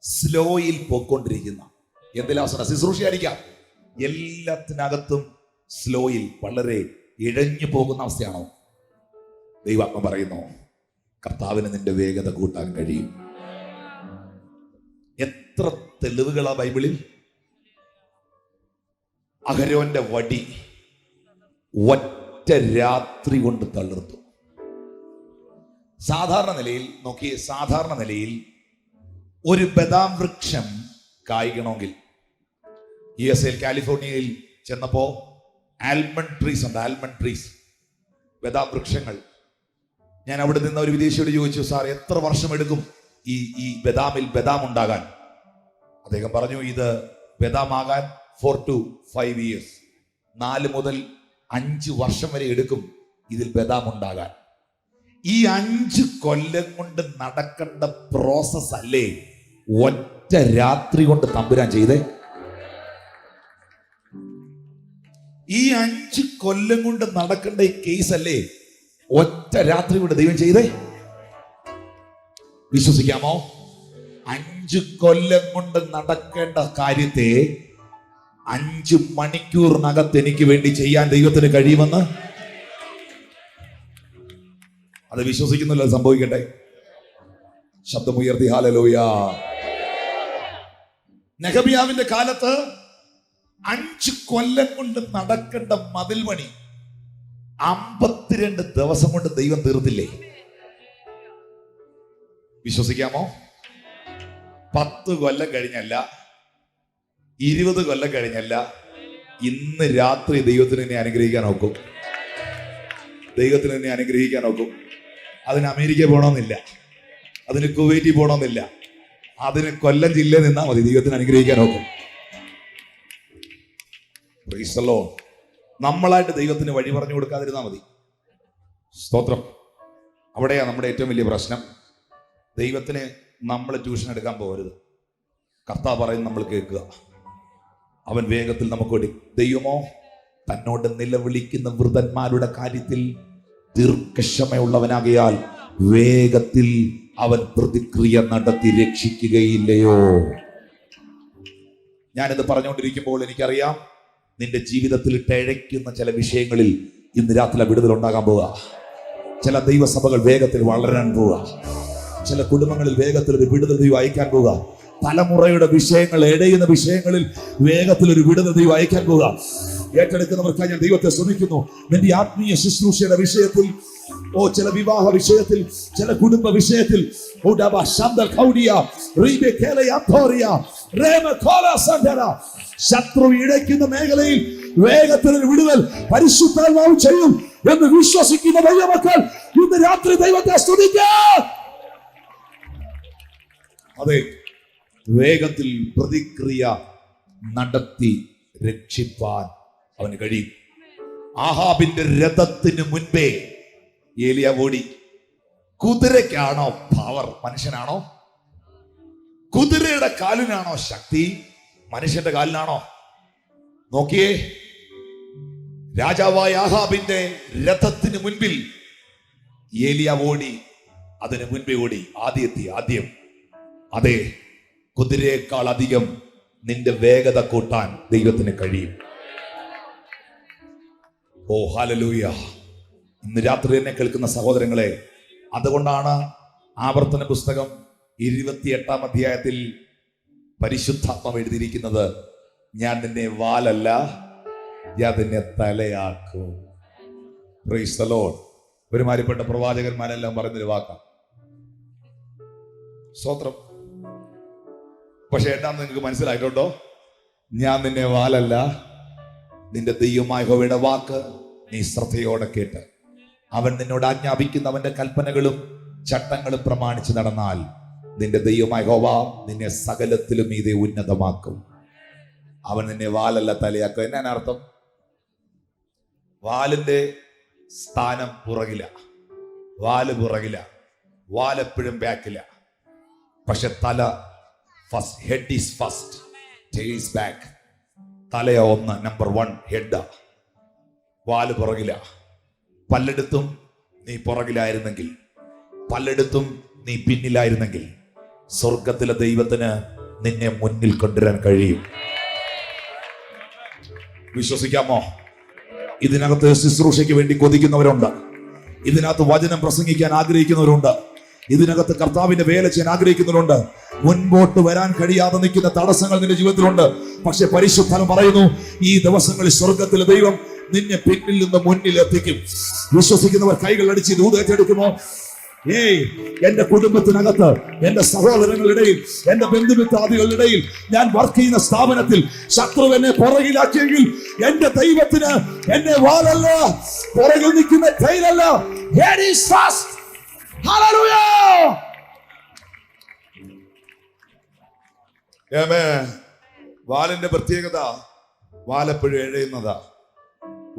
സ്ലോയിൽ പോയിക്കൊണ്ടിരിക്കുന്ന എന്തെല്ലാം ശുശ്രൂഷയായിരിക്കാം, എല്ലാത്തിനകത്തും സ്ലോയിൽ വളരെ ഇഴഞ്ഞു പോകുന്ന അവസ്ഥയാണോ? ദൈവാത്മ പറയുന്നു, കർത്താവിന് നിന്റെ വേഗത കൂട്ടാൻ കഴിയും. എത്ര തെളിവുകളാ ബൈബിളിൽ. അഹരോന്റെ വടി ഒറ്റ രാത്രി കൊണ്ട് തളിർത്തു. സാധാരണ നിലയിൽ ഒരു ബദാം വൃക്ഷം കായ്ക്കണമെങ്കിൽ USA കാലിഫോർണിയയിൽ ചെന്നപ്പോ ആൽമണ്ട് ട്രീസ് ഉണ്ട്. ആൽമണ്ട് ട്രീസ്, ബദാം വൃക്ഷങ്ങൾ. ഞാൻ അവിടെ നിന്ന് ഒരു വിദേശിയോട് ചോദിച്ചു, സാർ എത്ര വർഷം എടുക്കും ഈ ബദാം ഉണ്ടാകാൻ? അദ്ദേഹം പറഞ്ഞു, ഇത് ബദാമാകാൻ 4 to 5 years, 4 മുതൽ 5 വർഷം വരെ എടുക്കും ഇതിൽ ബദാം ഉണ്ടാകാൻ. ഈ 5 കൊല്ലം കൊണ്ട് നടക്കേണ്ട പ്രോസസ് അല്ലേ ഒറ്റ രാത്രി കൊണ്ട് തമ്പുരാൻ ചെയ്തേ? ഈ 5 കൊല്ലം കൊണ്ട് നടക്കേണ്ട ഈ കേസ് അല്ലേ ഒറ്റ രാത്രി കൊണ്ട് ദൈവം ചെയ്തേ? വിശ്വസിക്കാമോ? 5 കൊല്ലം കൊണ്ട് നടക്കേണ്ട കാര്യത്തെ 5 മണിക്കൂറിനകത്ത് എനിക്ക് വേണ്ടി ചെയ്യാൻ ദൈവത്തിന് കഴിയുമെന്ന്. അത് വിശ്വസിക്കുന്നില്ല, സംഭവിക്കട്ടെ. ശബ്ദമുയർത്തി ഹല്ലേലൂയ. നെഹമ്യാവിന്റെ കാലത്ത് 5 കൊല്ലം കൊണ്ട് നടക്കേണ്ട മതിൽമണി 52 ദിവസം കൊണ്ട് ദൈവം തീർത്തില്ലേ? വിശ്വസിക്കാമോ? 10 കൊല്ലം കഴിഞ്ഞല്ല, 20 കൊല്ലം കഴിഞ്ഞല്ല, ഇന്ന് രാത്രി ദൈവത്തിന് എന്നെ അനുഗ്രഹിക്കാൻ നോക്കും. ദൈവത്തിന് എന്നെ അനുഗ്രഹിക്കാൻ നോക്കും. അതിന് അമേരിക്ക പോകണമെന്നില്ല, അതിന് കുവൈറ്റിൽ പോകണമെന്നില്ല, അതിന് കൊല്ലം ജില്ലയിൽ നിന്നാ മതി. ദൈവത്തിന് അനുഗ്രഹിക്കാൻ നോക്കും. Price the Lord. നമ്മളായിട്ട് ദൈവത്തിന് വഴി പറഞ്ഞു കൊടുക്കാതിരുന്നാൽ മതി. സ്തോത്രം. അവിടെയാ നമ്മുടെ ഏറ്റവും വലിയ പ്രശ്നം. ദൈവത്തിന് നമ്മൾ ട്യൂഷൻ എടുക്കാൻ പോകരുത്. കർത്താവ് പറയുന്നത് നമ്മൾ കേൾക്കുക. അവൻ വേഗത്തിൽ നമുക്ക് വേണ്ടി. ദൈവമോ തന്നോട് നിലവിളിക്കുന്ന വൃതന്മാരുടെ കാര്യത്തിൽ ദീർഘക്ഷമയുള്ളവനാകയാൽ വേഗത്തിൽ അവൻ പ്രതിക്രിയ നടത്തി രക്ഷിക്കുകയില്ലയോ? ഞാനിത് പറഞ്ഞുകൊണ്ടിരിക്കുമ്പോൾ എനിക്കറിയാം നിന്റെ ജീവിതത്തിൽ ഇട്ടഴയ്ക്കുന്ന ചില വിഷയങ്ങളിൽ ഇന്ന് രാത്രി വിടുതൽ ഉണ്ടാകാൻ പോവുക. ചില ദൈവസഭകൾ വേഗത്തിൽ വളരാൻ പോവുക. ചില കുടുംബങ്ങളിൽ വേഗത്തിൽ ഒരു വിടുതൽ ദൈവം അയക്കാൻ പോവുക. തലമുറയുടെ വിഷയങ്ങൾ, ഇടയുന്ന വിഷയങ്ങളിൽ വേഗത്തിൽ ഒരു വിടുതൽ ദൈവം അയക്കാൻ പോവുക. ഏറ്റെടുക്കുന്നവർക്കായി ഞാൻ ദൈവത്തെ ശ്രമിക്കുന്നു. നിന്റെ ആത്മീയ ശുശ്രൂഷയുടെ വിഷയത്തിൽ, ചില വിവാഹ വിഷയത്തിൽ, ചില കുടുംബ വിഷയത്തിൽ, ശത്രു ഇടയ്ക്കുന്ന മേഖലയിൽ വേഗത്തിൽ ഒരു വിടുതൽ പരിശുദ്ധാത്മാവ് ചെയ്യും എന്ന് വിശ്വസിക്കുന്ന ദൈവമക്കൾ ഇന്ന് രാത്രി ദൈവത്തെ സ്തുതിക്കാം. അതെ, വേഗത്തിൽ പ്രതിക്രിയ നടത്തി രക്ഷിപ്പാൻ അവന് കഴിയും. ആഹാബിന്റെ രഥത്തിന് മുൻപേ ഏലിയ ഓടി. കുതിരയ്ക്കാണോ പവർ? മനുഷ്യനാണോ? കുതിരയുടെ കാലിനാണോ ശക്തി? മനുഷ്യന്റെ കാലിനാണോ? നോക്കിയേ, രാജാവായ ആഹാബിന്റെ രഥത്തിന് മുൻപിൽ ഏലിയ ഓടി. അതിന് മുൻപേ ഓടി. ആദ്യം അതെ, കുതിരയേക്കാൾ അധികം നിന്റെ വേഗത കൂട്ടാൻ ദൈവത്തിന് കഴിയും. ഓ ഹല്ലേലൂയ. ഇന്ന് രാത്രി എന്നെ കേൾക്കുന്ന സഹോദരങ്ങളെ, അതുകൊണ്ടാണ് ആവർത്തന പുസ്തകം 28-ാം അധ്യായത്തിൽ പരിശുദ്ധാത്മാവ് എഴുതിയിരിക്കുന്നത്, ഞാൻ നിന്നെ വാലല്ല, ഞാൻ നിന്നെ തലയാക്കും. Price the Lord. ഒരുമാതിരിപ്പെട്ട പ്രവാചകന്മാരെല്ലാം പറയുന്നൊരു വാക്കാണ്. സ്തോത്രം. പക്ഷെ എന്താന്ന് നിങ്ങൾക്ക് മനസ്സിലായിട്ടുണ്ടോ? ഞാൻ നിന്നെ വാലല്ല. നിന്റെ ദൈവമായ യഹോവയുടെ വാക്ക് നീ ശ്രദ്ധയോടെ കേട്ട് അവൻ നിന്നോട് ആജ്ഞാപിക്കുന്ന അവന്റെ കൽപ്പനകളും ചട്ടങ്ങളും പ്രമാണിച്ച് നടന്നാൽ നിന്റെ ദൈവമായ യഹോവ നിന്നെ സകലത്തിലും മീതെ ഉന്നതമാക്കും. അവൻ നിന്നെ വാലല്ല തലയാക്കും. എന്നാണ് അർത്ഥം? വാലിന്റെ സ്ഥാനം പുറകില, വാല് പുറകില, വാലെപ്പോഴും ബാക്കില. പക്ഷെ തല first. Head is first, tail is back. തലയ ഒന്ന്, നമ്പർ 1 ഹെഡ്. വാല് പുറകില. പലയിടത്തും നീ പുറകിലായിരുന്നെങ്കിൽ, പലയിടത്തും നീ പിന്നിലായിരുന്നെങ്കിൽ, സ്വർഗത്തിലെ ദൈവത്തിന് നിന്നെ മുന്നിൽ കൊണ്ടുവരാൻ കഴിയും. വിശ്വസിക്കാമോ? ഇതിനകത്ത് ശുശ്രൂഷയ്ക്ക് വേണ്ടി കൊതിക്കുന്നവരുണ്ട്. ഇതിനകത്ത് വചനം പ്രസംഗിക്കാൻ ആഗ്രഹിക്കുന്നവരുണ്ട്. ഇതിനകത്ത് കർത്താവിന്റെ വേല ചെയ്യാൻ ആഗ്രഹിക്കുന്നവരുണ്ട്. മുൻപോട്ട് വരാൻ കഴിയാതെ നിൽക്കുന്ന തടസ്സങ്ങൾ നിന്റെ ജീവിതത്തിലുണ്ട്. പക്ഷെ പരിശുദ്ധാത്മാവ് പറയുന്നു, ഈ ദിവസങ്ങളിൽ സ്വർഗത്തിലെ ദൈവം നിന്നെ പിന്നിൽ നിന്ന് മുന്നിൽ എത്തിക്കും. വിശ്വസിക്കുന്നവർ കൈകൾ അടിച്ച് ദൂത് ഏറ്റെടുക്കുമോ? എന്റെ കുടുംബത്തിനകത്ത്, എന്റെ സഹോദരങ്ങളുടെ ഇടയിൽ, എന്റെ ബന്ധുമിത്രാദികളുടെ ഇടയിൽ, ഞാൻ വർക്ക് ചെയ്യുന്ന സ്ഥാപനത്തിൽ ശത്രു എന്നെ പുറകിലാക്കിയെങ്കിൽ എന്റെ ദൈവത്തിന് എന്നെ വാലല്ല, പുറകിൽ നിൽക്കുന്ന കൈലല്ല. വാലിന്റെ പ്രത്യേകത, വാലെപ്പോഴും എഴയുന്നതാ.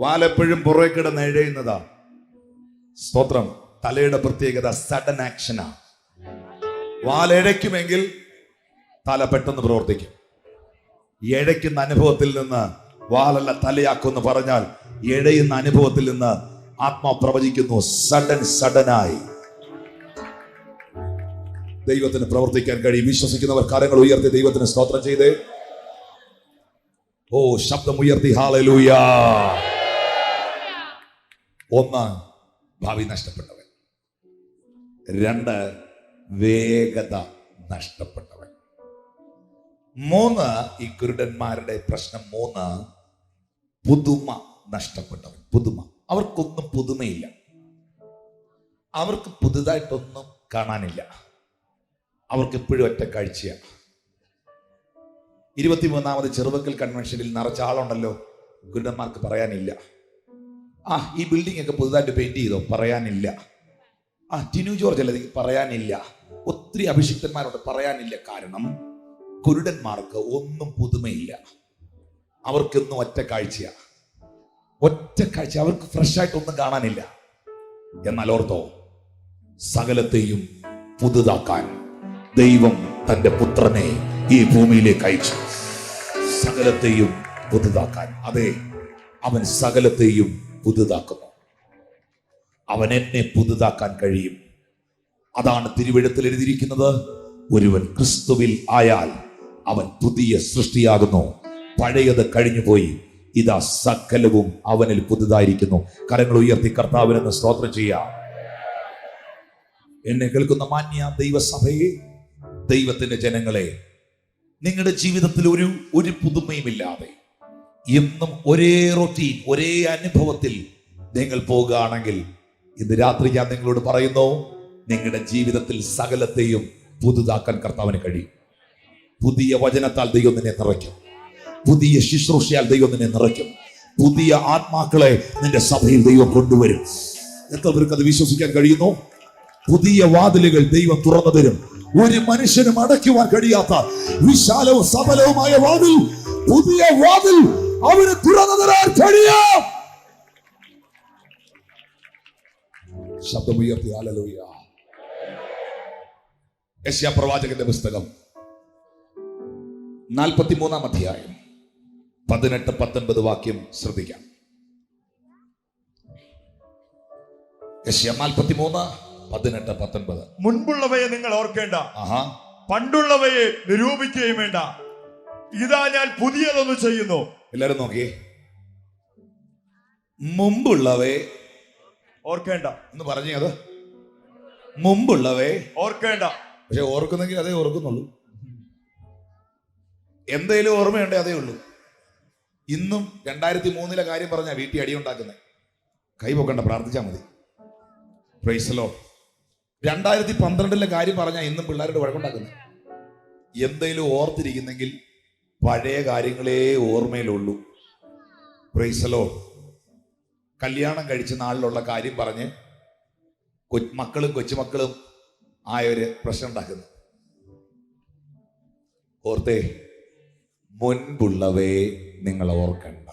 വാലെപ്പോഴും പുറകെ കിടന്ന് എഴയുന്നതാ. സ്തോത്രം. തലയുടെ പ്രത്യേകത സഡൻ ആക്ഷനാ. വാലെഴയ്ക്കുമെങ്കിൽ തല പെട്ടെന്ന് പ്രവർത്തിക്കും. എഴയ്ക്കുന്ന അനുഭവത്തിൽ നിന്ന് വാലല്ല തലയാക്കുമെന്ന് പറഞ്ഞാൽ, എഴയുന്ന അനുഭവത്തിൽ നിന്ന് ആത്മാവ് പ്രവചിക്കുന്നു, സഡനായി ദൈവത്തിന് പ്രവർത്തിക്കാൻ കഴിയും. വിശ്വസിക്കുന്നവർ കരങ്ങൾ ഉയർത്തി ദൈവത്തിന് സ്തോത്രം ചെയ്തേ. ശബ്ദം ഉയർത്തി ഹല്ലേലൂയ. 1, ഭാവി നഷ്ടപ്പെട്ടവൻ. 2, വേഗത നഷ്ടപ്പെട്ടവൻ. 3, ഈ കുരുടന്മാരുടെ പ്രശ്നം 3, പുതുമ നഷ്ടപ്പെട്ടവൻ. പുതുമ. അവർക്കൊന്നും പുതുമയില്ല. അവർക്ക് പുതുതായിട്ടൊന്നും കാണാനില്ല. അവർക്ക് എപ്പോഴും ഒറ്റ കാഴ്ചയാണ്. 23ാമത് ചെറുവക്കൽ കൺവെൻഷനിൽ നിറച്ച ആളുണ്ടല്ലോ. കുരുടന്മാർക്ക് പറയാനില്ല. ഈ ബിൽഡിംഗ് ഒക്കെ പുതുതായിട്ട് പെയിന്റ് ചെയ്തോ? പറയാനില്ല. ടിനു ജോർജ് അല്ല, പറയാനില്ല. ഒത്തിരി അഭിഷിക്തന്മാരോട് പറയാനില്ല. കാരണം കുരുടന്മാർക്ക് ഒന്നും പുതുമയില്ല. അവർക്കൊന്നും ഒറ്റ കാഴ്ചയാ. ഒറ്റ കാഴ്ച. അവർക്ക് ഫ്രഷ് ആയിട്ടൊന്നും കാണാനില്ല. എന്നാൽ ഓർത്തോ, സകലത്തെയും പുതുതാക്കാൻ ദൈവം തന്റെ പുത്രനെ ഈ ഭൂമിയിലേക്ക് അയച്ചു. സകലത്തെയും പുതുതാക്കാൻ. അതെ, അവൻ സകലത്തെയും പുതുതാക്കുന്നു. അവൻ എന്നെ പുതുതാക്കാൻ കഴിയും. അതാണ് തിരുവെഴുത്തിൽ എഴുതിയിരിക്കുന്നത്, ഒരുവൻ ക്രിസ്തുവിൽ ആയാൽ അവൻ പുതിയ സൃഷ്ടിയാകുന്നു, പഴയത് കഴിഞ്ഞുപോയി, ഇതാ സകലവും അവനിൽ പുതുതായിരിക്കുന്നു. കരങ്ങൾ ഉയർത്തി കർത്താവിനെന്ന് സ്തോത്രം ചെയ്യാം. എന്നെ കേൾക്കുന്ന മാന്യ ദൈവസഭയെ, ദൈവത്തിന്റെ ജനങ്ങളെ, നിങ്ങളുടെ ജീവിതത്തിൽ ഒരു പുതുമയുമില്ലാതെ എന്നും ഒരേ റൊട്ടീൻ, ഒരേ അനുഭവത്തിൽ നിങ്ങൾ പോകുകയാണെങ്കിൽ ഇന്ന് രാത്രി ഞാൻ നിങ്ങളോട് പറയുന്നു, നിങ്ങളുടെ ജീവിതത്തിൽ സകലത്തെയും പുതുതാക്കാൻ കർത്താവിന് കഴിയും. പുതിയ വചനത്താൽ ദൈവം നിന്നെ നിറയ്ക്കും. പുതിയ ശുശ്രൂഷയാൽ ദൈവം നിന്നെ നിറയ്ക്കും. പുതിയ ആത്മാക്കളെ നിന്റെ സഭയിൽ ദൈവം കൊണ്ടുവരും. എത്ര പേർക്ക് അത് വിശ്വസിക്കാൻ കഴിയുന്നു? പുതിയ വാതിലുകൾ ദൈവം തുറന്നു തരും. ഒരു മനുഷ്യനും അടയ്ക്കുവാൻ കഴിയാത്ത വിശാലവും സബലവുമായ വാതിൽ, പുതിയ വാതിൽ അവന് തുറന്നു തരാൻ കഴിയാം. ശബ്ദമുയർത്തി ഹല്ലേലൂയ. യെശയ്യാ പ്രവാചകന്റെ പുസ്തകം 43-ാം അധ്യായം 18-19 വാക്യം ശ്രദ്ധിക്കാം. യെശയ്യാ 43:18-19. മുൻപുള്ളവയെ നിങ്ങൾ ഓർക്കേണ്ട, പണ്ടുള്ളവയെ നിരൂപിക്കുകയും വേണ്ട. ഇതാ ഞാൻ പുതിയതൊന്ന് ചെയ്യുന്നു. എല്ലാരും നോക്കിയേ. മുമ്പുള്ളവയെ ഓർക്കേണ്ട എന്ന് പറഞ്ഞേ. അത് മുമ്പുള്ളവയെ ഓർക്കേണ്ട. പക്ഷെ ഓർക്കുന്നെങ്കിൽ അതേ ഓർക്കുന്നുള്ളൂ. എന്തേലും ഓർമ്മയുണ്ടേ അതേ ഉള്ളൂ. ഇന്നും 2003 കാര്യം പറഞ്ഞാ വീട്ടിൽ അടിയുണ്ടാക്കുന്നത്. കൈ പൊക്കണ്ട, പ്രാർത്ഥിച്ചാൽ മതി. Price the Lord. 2012 കാര്യം പറഞ്ഞാൽ ഇന്നും പിള്ളേരുടെ വഴക്കുണ്ടാക്കുന്നത്. എന്തേലും ഓർത്തിരിക്കുന്നെങ്കിൽ പഴയ കാര്യങ്ങളേ ഓർമ്മയിലുള്ളൂ. Praise the Lord. കല്യാണം കഴിച്ച നാളിലുള്ള കാര്യം പറഞ്ഞ് മക്കളും കൊച്ചുമക്കളും ആയൊരു പ്രശ്നം ഉണ്ടാക്കുന്നു. ഓർത്തേ, മുൻപുള്ളവയെ നിങ്ങൾ ഓർക്കണ്ട.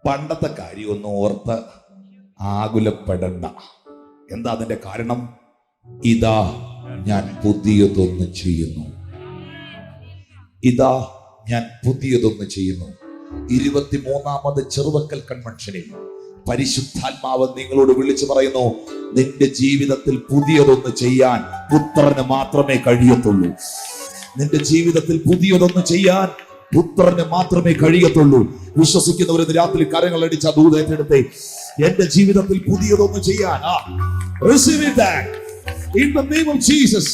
പണ്ടത്തെ കാര്യമൊന്നും ഓർത്ത് ആകുലപ്പെടണ്ട. എന്താ അതിന്റെ കാരണം? ഇതാ ഞാൻ പുതിയതൊന്ന് ചെയ്യുന്നു. ഇതാ ഞാൻ പുതിയതൊന്ന് ചെയ്യുന്നു. 23-ാമത് ചെറുവക്കൽ കൺവെൻഷനിൽ പരിശുദ്ധാത്മാവ് നിങ്ങളോട് വിളിച്ചു പറയുന്നു, നിന്റെ ജീവിതത്തിൽ പുതിയതൊന്ന് ചെയ്യാൻ പുത്രന് മാത്രമേ കഴിയത്തുള്ളൂ. നിന്റെ ജീവിതത്തിൽ പുതിയതൊന്ന് ചെയ്യാൻ പുത്രന് മാത്രമേ കഴിയത്തുള്ളൂ. വിശ്വസിക്കുന്നവർ ഇന്ന് രാത്രി കരങ്ങൾ അടിച്ച ദൂത് ഏറ്റെടുത്തേ. എന്റെ ജീവിതത്തിൽ പുതിയതൊന്ന് ചെയ്യാൻ receive it back in the name of Jesus.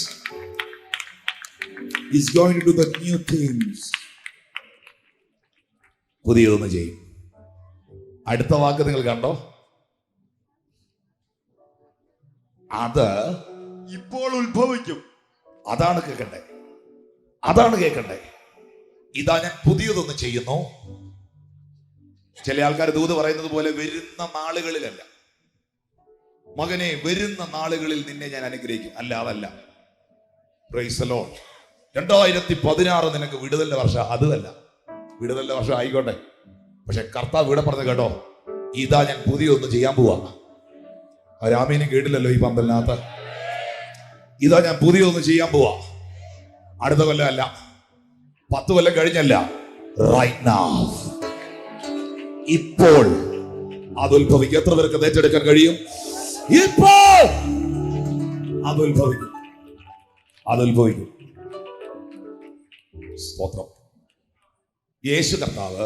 He's going to do the new things. പുതിയതൊന്ന് ചെയ്യും. അടുത്ത വാക്ക് നിങ്ങൾ കണ്ടോ? അത് ഇപ്പോൾ ഉത്ഭവിക്കും. അതാണ് കേൾക്കണ്ടേ, അതാണ് കേൾക്കണ്ടേ. ഇതാ ഞാൻ പുതിയതൊന്ന് ചെയ്യുന്നു. ചില ആൾക്കാർ ദൂത് പറയുന്നത് പോലെ വരുന്ന നാളുകളിലല്ല. മകനെ, വരുന്ന നാളുകളിൽ നിന്നെ ഞാൻ അനുഗ്രഹിക്കും. അല്ല, അതല്ല. Price the Lord. 2016 നിനക്ക് വിടുതലിന്റെ വർഷം. അതുമല്ല, വിടുതലിന്റെ വർഷം ആയിക്കോട്ടെ. പക്ഷെ കർത്താവ് ഇവിടെ പറഞ്ഞു കേട്ടോ, ഇതാ ഞാൻ പുതിയൊന്ന് ചെയ്യാൻ പോവാ. രാമീനും കേട്ടില്ലല്ലോ ഈ പന്തലിനകത്ത്. ഇതാ ഞാൻ പുതിയൊന്ന് ചെയ്യാൻ പോവാ. അടുത്ത കൊല്ലം അല്ല, 10 കൊല്ലം കഴിഞ്ഞല്ല, റൈറ്റ് നൗ, ഇപ്പോൾ അത് ഉത്ഭവിക്കും. എത്ര പേർക്ക് ഏറ്റെടുക്കാൻ കഴിയും? ഇപ്പോൾ അത് ഉത്ഭവിക്കും, അത് ഉത്ഭവിക്കും. സ്തോത്രം. യേശു കർത്താവ്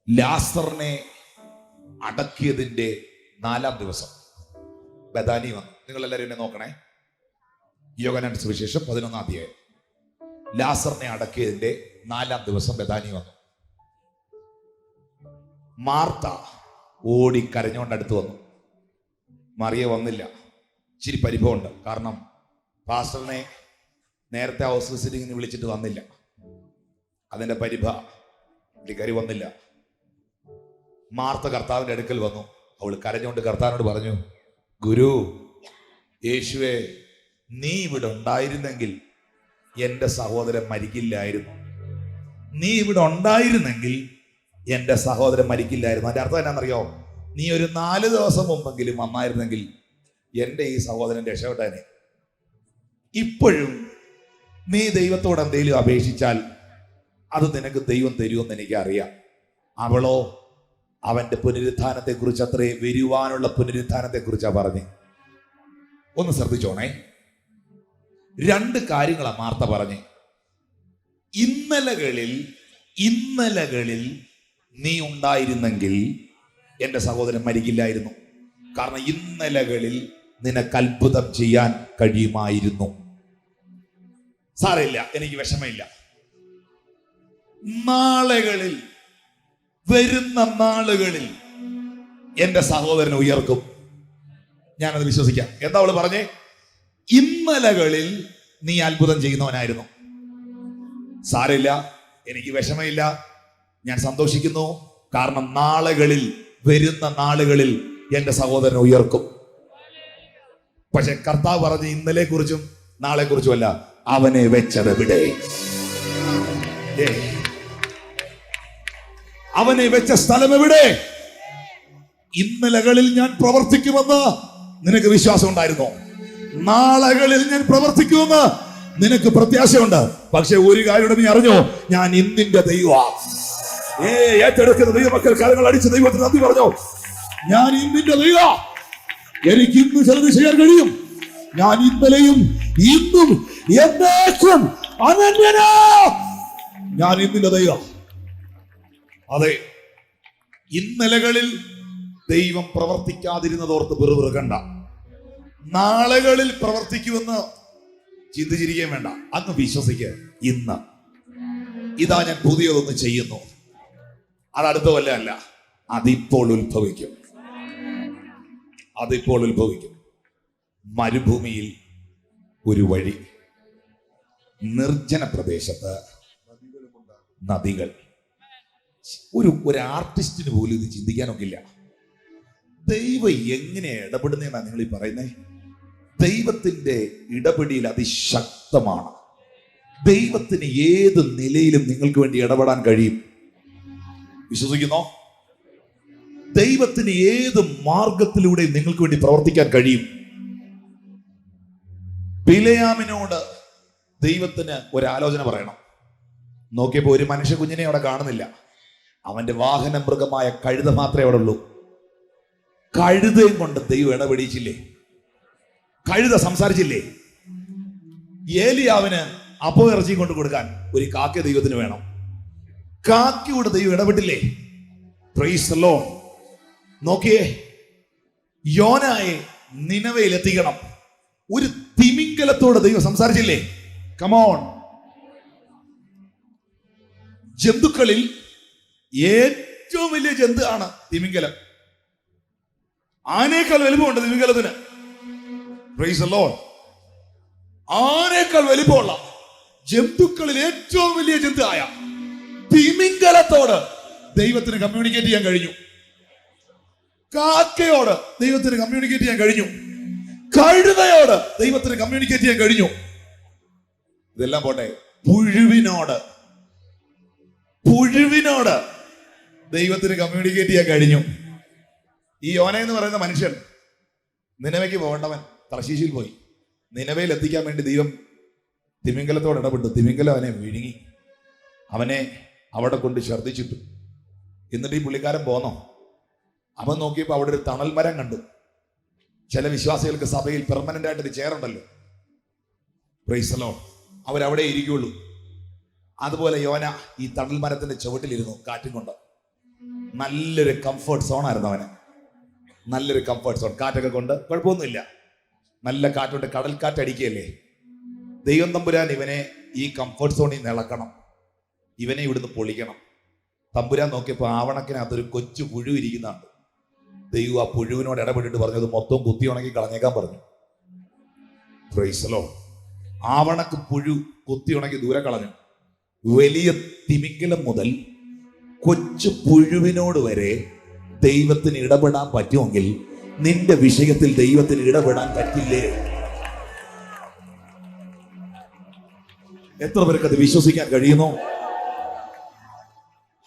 ലാസറിനെ അടക്കിയതിന്റെ 4-ാം ദിവസം ബഥാനി വന്നു. നിങ്ങൾ എല്ലാവരും എന്നെ നോക്കണേ. യോഹന്നാൻ സുവിശേഷം 11-ാം അധ്യായം. ലാസറിനെ അടക്കിയതിന്റെ 4-ാം ദിവസം ബഥാനി വന്നു. മാർത്ത ഓടി കരഞ്ഞുകൊണ്ട് അടുത്ത് വന്നു. മറിയ വന്നില്ല. ഇച്ചിരി പരിഭവമുണ്ട്. കാരണം പാസ്റ്ററിനെ നേരത്തെ ഹൗസ് വിസിറ്റിങ്ങിന് വിളിച്ചിട്ട് വന്നില്ല. അതിന്റെ പുള്ളിക്കാരി വന്നില്ല. മാർത്ത കർത്താവിന്റെ അടുക്കൽ വന്നു. അവൾ കരഞ്ഞുകൊണ്ട് കർത്താവിനോട് പറഞ്ഞു, ഗുരു, യേശുവേ, നീ ഇവിടെ ഉണ്ടായിരുന്നെങ്കിൽ എൻ്റെ സഹോദരൻ മരിക്കില്ലായിരുന്നു. നീ ഇവിടെ ഉണ്ടായിരുന്നെങ്കിൽ എൻ്റെ സഹോദരൻ മരിക്കില്ലായിരുന്നു. അതിന്റെ അർത്ഥം എന്നാണെന്നറിയോ? നീ ഒരു 4 ദിവസം മുമ്പെങ്കിലും വന്നായിരുന്നെങ്കിൽ എൻ്റെ ഈ സഹോദരൻ രക്ഷപ്പെട്ടനെ. ഇപ്പോഴും നീ ദൈവത്തോട് എന്തെങ്കിലും അപേക്ഷിച്ചാൽ അത് നിനക്ക് ദൈവം തരുമെന്ന് എനിക്കറിയാം. അവളോ അവന്റെ പുനരുത്ഥാനത്തെ കുറിച്ച്, അത്രേ വരുവാനുള്ള പുനരുത്ഥാനത്തെ കുറിച്ചാ പറഞ്ഞ്. ഒന്ന് ശ്രദ്ധിച്ചോണേ. 2 കാര്യങ്ങളാ മാർത്ത പറഞ്ഞ്. ഇന്നലകളിൽ ഇന്നലകളിൽ നീ ഉണ്ടായിരുന്നെങ്കിൽ എൻ്റെ സഹോദരൻ മരിക്കില്ലായിരുന്നു. കാരണം ഇന്നലകളിൽ നിനക്ക് അത്ഭുതം ചെയ്യാൻ കഴിയുമായിരുന്നു. സാരമില്ല, എനിക്ക് വിഷമമില്ല. നാളുകളിൽ, വരുന്ന നാളുകളിൽ എൻ്റെ സഹോദരനെ ഉയർക്കും. ഞാനത് വിശ്വസിക്കാം. എന്താ അവള് പറഞ്ഞേ? ഇന്നലകളിൽ നീ അത്ഭുതം ചെയ്യുന്നവനായിരുന്നു. സാരമില്ല, എനിക്ക് വിഷമമില്ല, ഞാൻ സന്തോഷിക്കുന്നു. കാരണം നാളുകളിൽ, വരുന്ന നാളുകളിൽ എൻ്റെ സഹോദരനെ ഉയർക്കും. പക്ഷെ കർത്താവ് പറഞ്ഞ ഇന്നലെ കുറിച്ചും നാളെ കുറിച്ചും അല്ല, അവനെ വെച്ചതെവിടെ? അവനെ വെച്ച സ്ഥലം എവിടെ? ഇന്നലകളിൽ ഞാൻ പ്രവർത്തിക്കുമെന്ന് നിനക്ക് വിശ്വാസം ഉണ്ടായിരുന്നോ? നാളുകളിൽ ഞാൻ പ്രവർത്തിക്കുമെന്ന് നിനക്ക് പ്രത്യാശയുണ്ട്. പക്ഷെ ഒരു കാര്യം നീ അറിഞ്ഞോ? ഞാൻ ഇന്നിന്റെ ദൈവം. ഏറ്റെടുക്കുന്ന ദൈവമക്കൾ കരങ്ങൾ അടിച്ച് ദൈവത്തിന് നന്ദി പറഞ്ഞോ. ഞാൻ ഇന്നിന്റെ ദൈവം. എനിക്ക് ഇന്ന് ചിലത് ചെയ്യാൻ കഴിയും. ഞാൻ ഇന്നലെയും ഇന്നും എന്നേക്കും അനന്യനാ. ഞാൻ ഇന്നിന്റെ ദൈവം. അതെ, ഇന്നലകളിൽ ദൈവം പ്രവർത്തിക്കാതിരുന്നതോർത്ത് വെറുകണ്ട. നാളുകളിൽ പ്രവർത്തിക്കുമെന്ന് ചിന്തിച്ചിരിക്കുകയും വേണ്ട. അങ്ങ് വിശ്വസിക്കുക. ഇന്ന് ഇതാ ഞാൻ പുതിയതൊന്ന് ചെയ്യുന്നു. അതടുത്ത കൊല്ലമല്ല, അതിപ്പോൾ ഉത്ഭവിക്കും. അതിപ്പോൾ ഉത്ഭവിക്കും. മരുഭൂമിയിൽ ഒരു വഴി, നിർജ്ജന പ്രദേശത്ത് നദികൾ. ഒരു ആർട്ടിസ്റ്റിന് പോലും ഇത് ചിന്തിക്കാനൊക്കില്ല. ദൈവം എങ്ങനെ ഇടപെടുന്നതെന്നാണ് നിങ്ങൾ ഈ പറയുന്നത്? ദൈവത്തിന്റെ ഇടപെടൽ അതിശക്തമാണ്. ദൈവത്തിന് ഏത് നിലയിലും നിങ്ങൾക്ക് വേണ്ടി ഇടപെടാൻ കഴിയും. വിശ്വസിക്കുന്നോ? ദൈവത്തിന് ഏത് മാർഗത്തിലൂടെ നിങ്ങൾക്ക് വേണ്ടി പ്രവർത്തിക്കാൻ കഴിയും. ബിലെയാമിനോട് ദൈവത്തിന് ഒരാലോചന പറയണം. നോക്കിയപ്പോ ഒരു മനുഷ്യ കുഞ്ഞിനെ അവിടെ കാണുന്നില്ല. അവന്റെ വാഹന മൃഗമായ കഴുത മാത്രമേ അവിടെ ഉള്ളൂ. കഴുതയും കൊണ്ട് ദൈവം ഇടപെടിച്ചില്ലേ? കഴുത സംസാരിച്ചില്ലേ? ഏലിയാവിന് അപ്പോ ഇറച്ചിയും കൊണ്ട് കൊടുക്കാൻ ഒരു കാക്ക ദൈവത്തിന് വേണം. കാക്കയോട് ദൈവം ഇടപെട്ടില്ലേ? Price the Lord. നോക്കിയേ, യോനായെ നിനവയിൽ എത്തിക്കണം. ഒരു തിമിംഗലത്തോട് ദൈവം സംസാരിച്ചില്ലേ? കമോൺ. ജന്തുക്കളിൽ ഏറ്റവും വലിയ ജന്തു ആണ് തിമിംഗലം. ആനേക്കാൾ വലിപ്പമുണ്ട് തിമിംഗലത്തിന്. Praise the Lord. ആനേക്കാൾ വലിപ്പമുള്ള ജന്തുക്കളിൽ ഏറ്റവും വലിയ ജന്തു ആയ തിമിംഗലത്തോട് ദൈവത്തിന് കമ്മ്യൂണിക്കേറ്റ് ചെയ്യാൻ കഴിഞ്ഞു. കാക്കയോട് ദൈവത്തിന് കമ്മ്യൂണിക്കേറ്റ് ചെയ്യാൻ കഴിഞ്ഞു. കഴുതയോട് ദൈവത്തിന് കമ്മ്യൂണിക്കേറ്റ് ചെയ്യാൻ കഴിഞ്ഞു. ഇതെല്ലാം പോട്ടെ, പുഴുവിനോട് ദൈവത്തിന് കമ്മ്യൂണിക്കേറ്റ് ചെയ്യാൻ കഴിഞ്ഞു. ഈ യോന എന്ന് പറയുന്ന മനുഷ്യൻ നിനവയ്ക്ക് പോകേണ്ടവൻ തർശീശിൽ പോയി. നിനവയിൽ എത്തിക്കാൻ വേണ്ടി ദൈവം തിമിംഗലത്തോട് ഇടപെട്ടു. തിമിംഗലം അവനെ വിഴുങ്ങി, അവനെ അവിടെ കൊണ്ട് ഛർദ്ദിച്ചിട്ടു. എന്നിട്ട് ഈ പുള്ളിക്കാരൻ പോന്നോ? അവൻ നോക്കിയപ്പോൾ അവിടെ ഒരു തണൽ മരം കണ്ടു. ചില വിശ്വാസികൾക്ക് സഭയിൽ പെർമനന്റ് ആയിട്ട് ഒരു ചെയറുണ്ടല്ലോ, പ്രൈസ് ദി ലോർഡ്, അവരവിടെ ഇരിക്കുള്ളൂ. അതുപോലെ യോന ഈ തണൽ മരത്തിന്റെ ചുവട്ടിലിരുന്നു, കാറ്റും കൊണ്ട്. നല്ലൊരു കംഫർട്ട് സോൺ ആയിരുന്നു അവന്. നല്ലൊരു കംഫർട്ട് സോൺ, കാറ്റൊക്കെ കൊണ്ട് കുഴപ്പമൊന്നുമില്ല. നല്ല കാറ്റുണ്ട്, കടൽ കാറ്റ് അടിക്കുകയല്ലേ. ദൈവം തമ്പുരാൻ ഇവനെ ഈ കംഫർട്ട് സോണിൽ നിന്ന് ഇളക്കണം, ഇവനെ ഇവിടുന്ന് പൊളിക്കണം. തമ്പുരാൻ നോക്കിയപ്പോൾ ആവണക്കിനകത്തൊരു കൊച്ചു പുഴു ഇരിക്കുന്നുണ്ട്. ദൈവം ആ പുഴുവിനോട് ഇടപെട്ടിട്ട് പറഞ്ഞു, അത് മൊത്തം കുത്തി ഉണക്കി കളഞ്ഞേക്കാൻ പറഞ്ഞു. Price the Lord. ആവണക്ക് പുഴു കുത്തി ഉണക്കി ദൂരെ കളഞ്ഞു. വലിയ തിമിംഗലം മുതൽ കൊച്ചു പുഴുവിനോട് വരെ ദൈവത്തിന് ഇടപെടാൻ പറ്റുമെങ്കിൽ നിന്റെ വിഷയത്തിൽ ദൈവത്തിന് ഇടപെടാൻ പറ്റില്ലേ? എത്ര പേർക്ക് അത് വിശ്വസിക്കാൻ കഴിയുന്നു?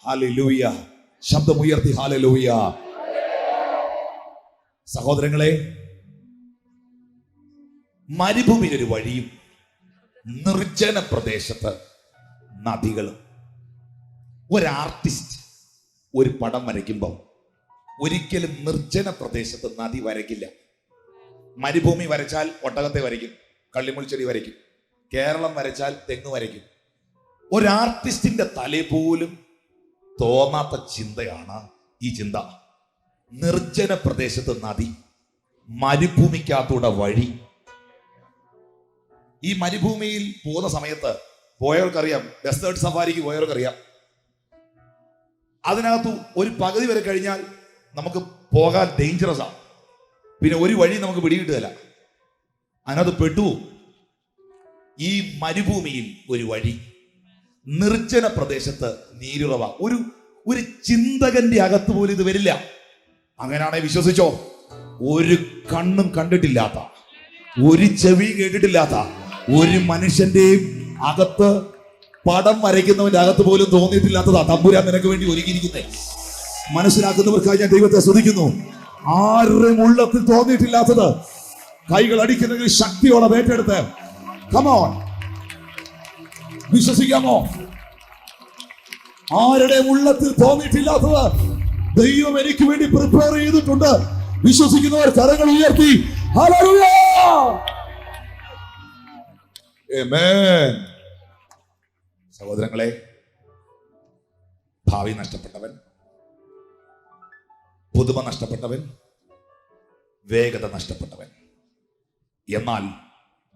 ഹല്ലേലൂയ. ശബ്ദമുയർത്തി ഹല്ലേലൂയ. സഹോദരങ്ങളെ, മരുഭൂമിയിൽ ഒരു വഴിയും നിർജ്ജന പ്രദേശത്ത് നദികളും. ഒരു ആർട്ടിസ്റ്റ് ഒരു പടം വരയ്ക്കുമ്പോൾ ഒരിക്കലും നിർജ്ജന പ്രദേശത്ത് നദി വരയ്ക്കില്ല. മരുഭൂമി വരച്ചാൽ ഒട്ടകത്തെ വരയ്ക്കും, കള്ളിമുൾച്ചെടി വരയ്ക്കും. കേരളം വരച്ചാൽ തെങ്ങ് വരയ്ക്കും. ഒരു ആർട്ടിസ്റ്റിന്റെ തലേ പോലും തോന്നാത്ത ചിന്തയാണ് ഈ ചിന്ത. നിർജ്ജന പ്രദേശത്ത് നദി, മരുഭൂമിക്കകത്തൂടെ വഴി. ഈ മരുഭൂമിയിൽ പോകുന്ന സമയത്ത് പോയവർക്കറിയാം, ഡെസേർട്ട് സഫാരിക്ക് പോയവർക്കറിയാം, അതിനകത്ത് ഒരു പകുതി വരെ കഴിഞ്ഞാൽ നമുക്ക് പോകാൻ ഡേഞ്ചറസ് ആണ്. പിന്നെ ഒരു വഴി നമുക്ക് പിടികിട്ടുകയില്ല, അതിനകത്ത് പെട്ടുപോകും. ഈ മരുഭൂമിയിൽ ഒരു വഴി, നിർജ്ജന പ്രദേശത്ത് നീരുറവ. ഒരു ചിന്തകന്റെ അകത്ത് പോലും ഇത് വരില്ല. അങ്ങനെയാണെങ്കിൽ വിശ്വസിച്ചോ, ഒരു കണ്ണും കണ്ടിട്ടില്ലാത്ത, ഒരു ചെവി കേട്ടിട്ടില്ലാത്ത ഒരു മനുഷ്യന്റെയും അകത്ത്, പടം വരയ്ക്കുന്നവന്റെ അകത്ത് പോലും തോന്നിയിട്ടില്ലാത്തതാ തമ്പുരാൻ നിനക്ക് വേണ്ടി ഒരുക്കിയിരിക്കുന്നേ. മനസ്സിലാക്കുന്നവർക്കായി ഞാൻ ദൈവത്തെ സ്തുതിക്കുന്നു. ആരുടെയും ഉള്ളത്തിൽ തോന്നിയിട്ടില്ലാത്തത് കൈകൾ അടിക്കുന്നെങ്കിൽ ശക്തിയോടെ ഏറ്റെടുത്ത് കമോൺ, വിശ്വസിക്കാമോ? ആരുടെയും ഉള്ളത്തിൽ തോന്നിയിട്ടില്ലാത്തത് ദൈവം എനിക്ക് വേണ്ടി പ്രിപ്പയർ ചെയ്തിട്ടുണ്ട്. വിശ്വസിക്കുന്നവർ കരങ്ങൾ ഉയർത്തി ഹല്ലേലൂയ, ആമേൻ. സഹോദരങ്ങളെ, ഭാവി നഷ്ടപ്പെട്ടവൻ, പുതുമ നഷ്ടപ്പെട്ടവൻ, വേഗത നഷ്ടപ്പെട്ടവൻ, എന്നാൽ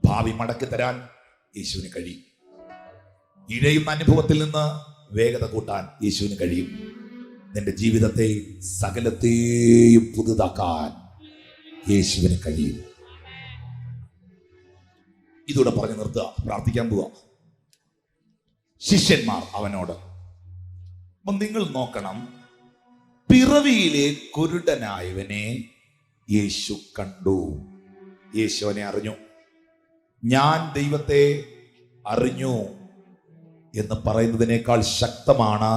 ഭാവി മടക്കി തരാൻ യേശുവിന് കഴിയും. ഇഴയുന്ന അനുഭവത്തിൽ നിന്ന് വേഗത കൂട്ടാൻ യേശുവിന് കഴിയും. നിന്റെ ജീവിതത്തെ സകലത്തെയും പുതുതാക്കാൻ യേശുവിന് കഴിയും. ഇതൂടെ പറഞ്ഞു നിർത്തുക, പ്രാർത്ഥിക്കാൻ പോവുക. ശിഷ്യന്മാർ അവനോട്, അപ്പൊ നിങ്ങൾ നോക്കണം, പിറവിയിലെ കുരുടനായവനെ യേശു കണ്ടു. യേശു അവനെ അറിഞ്ഞു. ഞാൻ ദൈവത്തെ അറിഞ്ഞു എന്ന് പറയുന്നതിനേക്കാൾ ശക്തമാണ്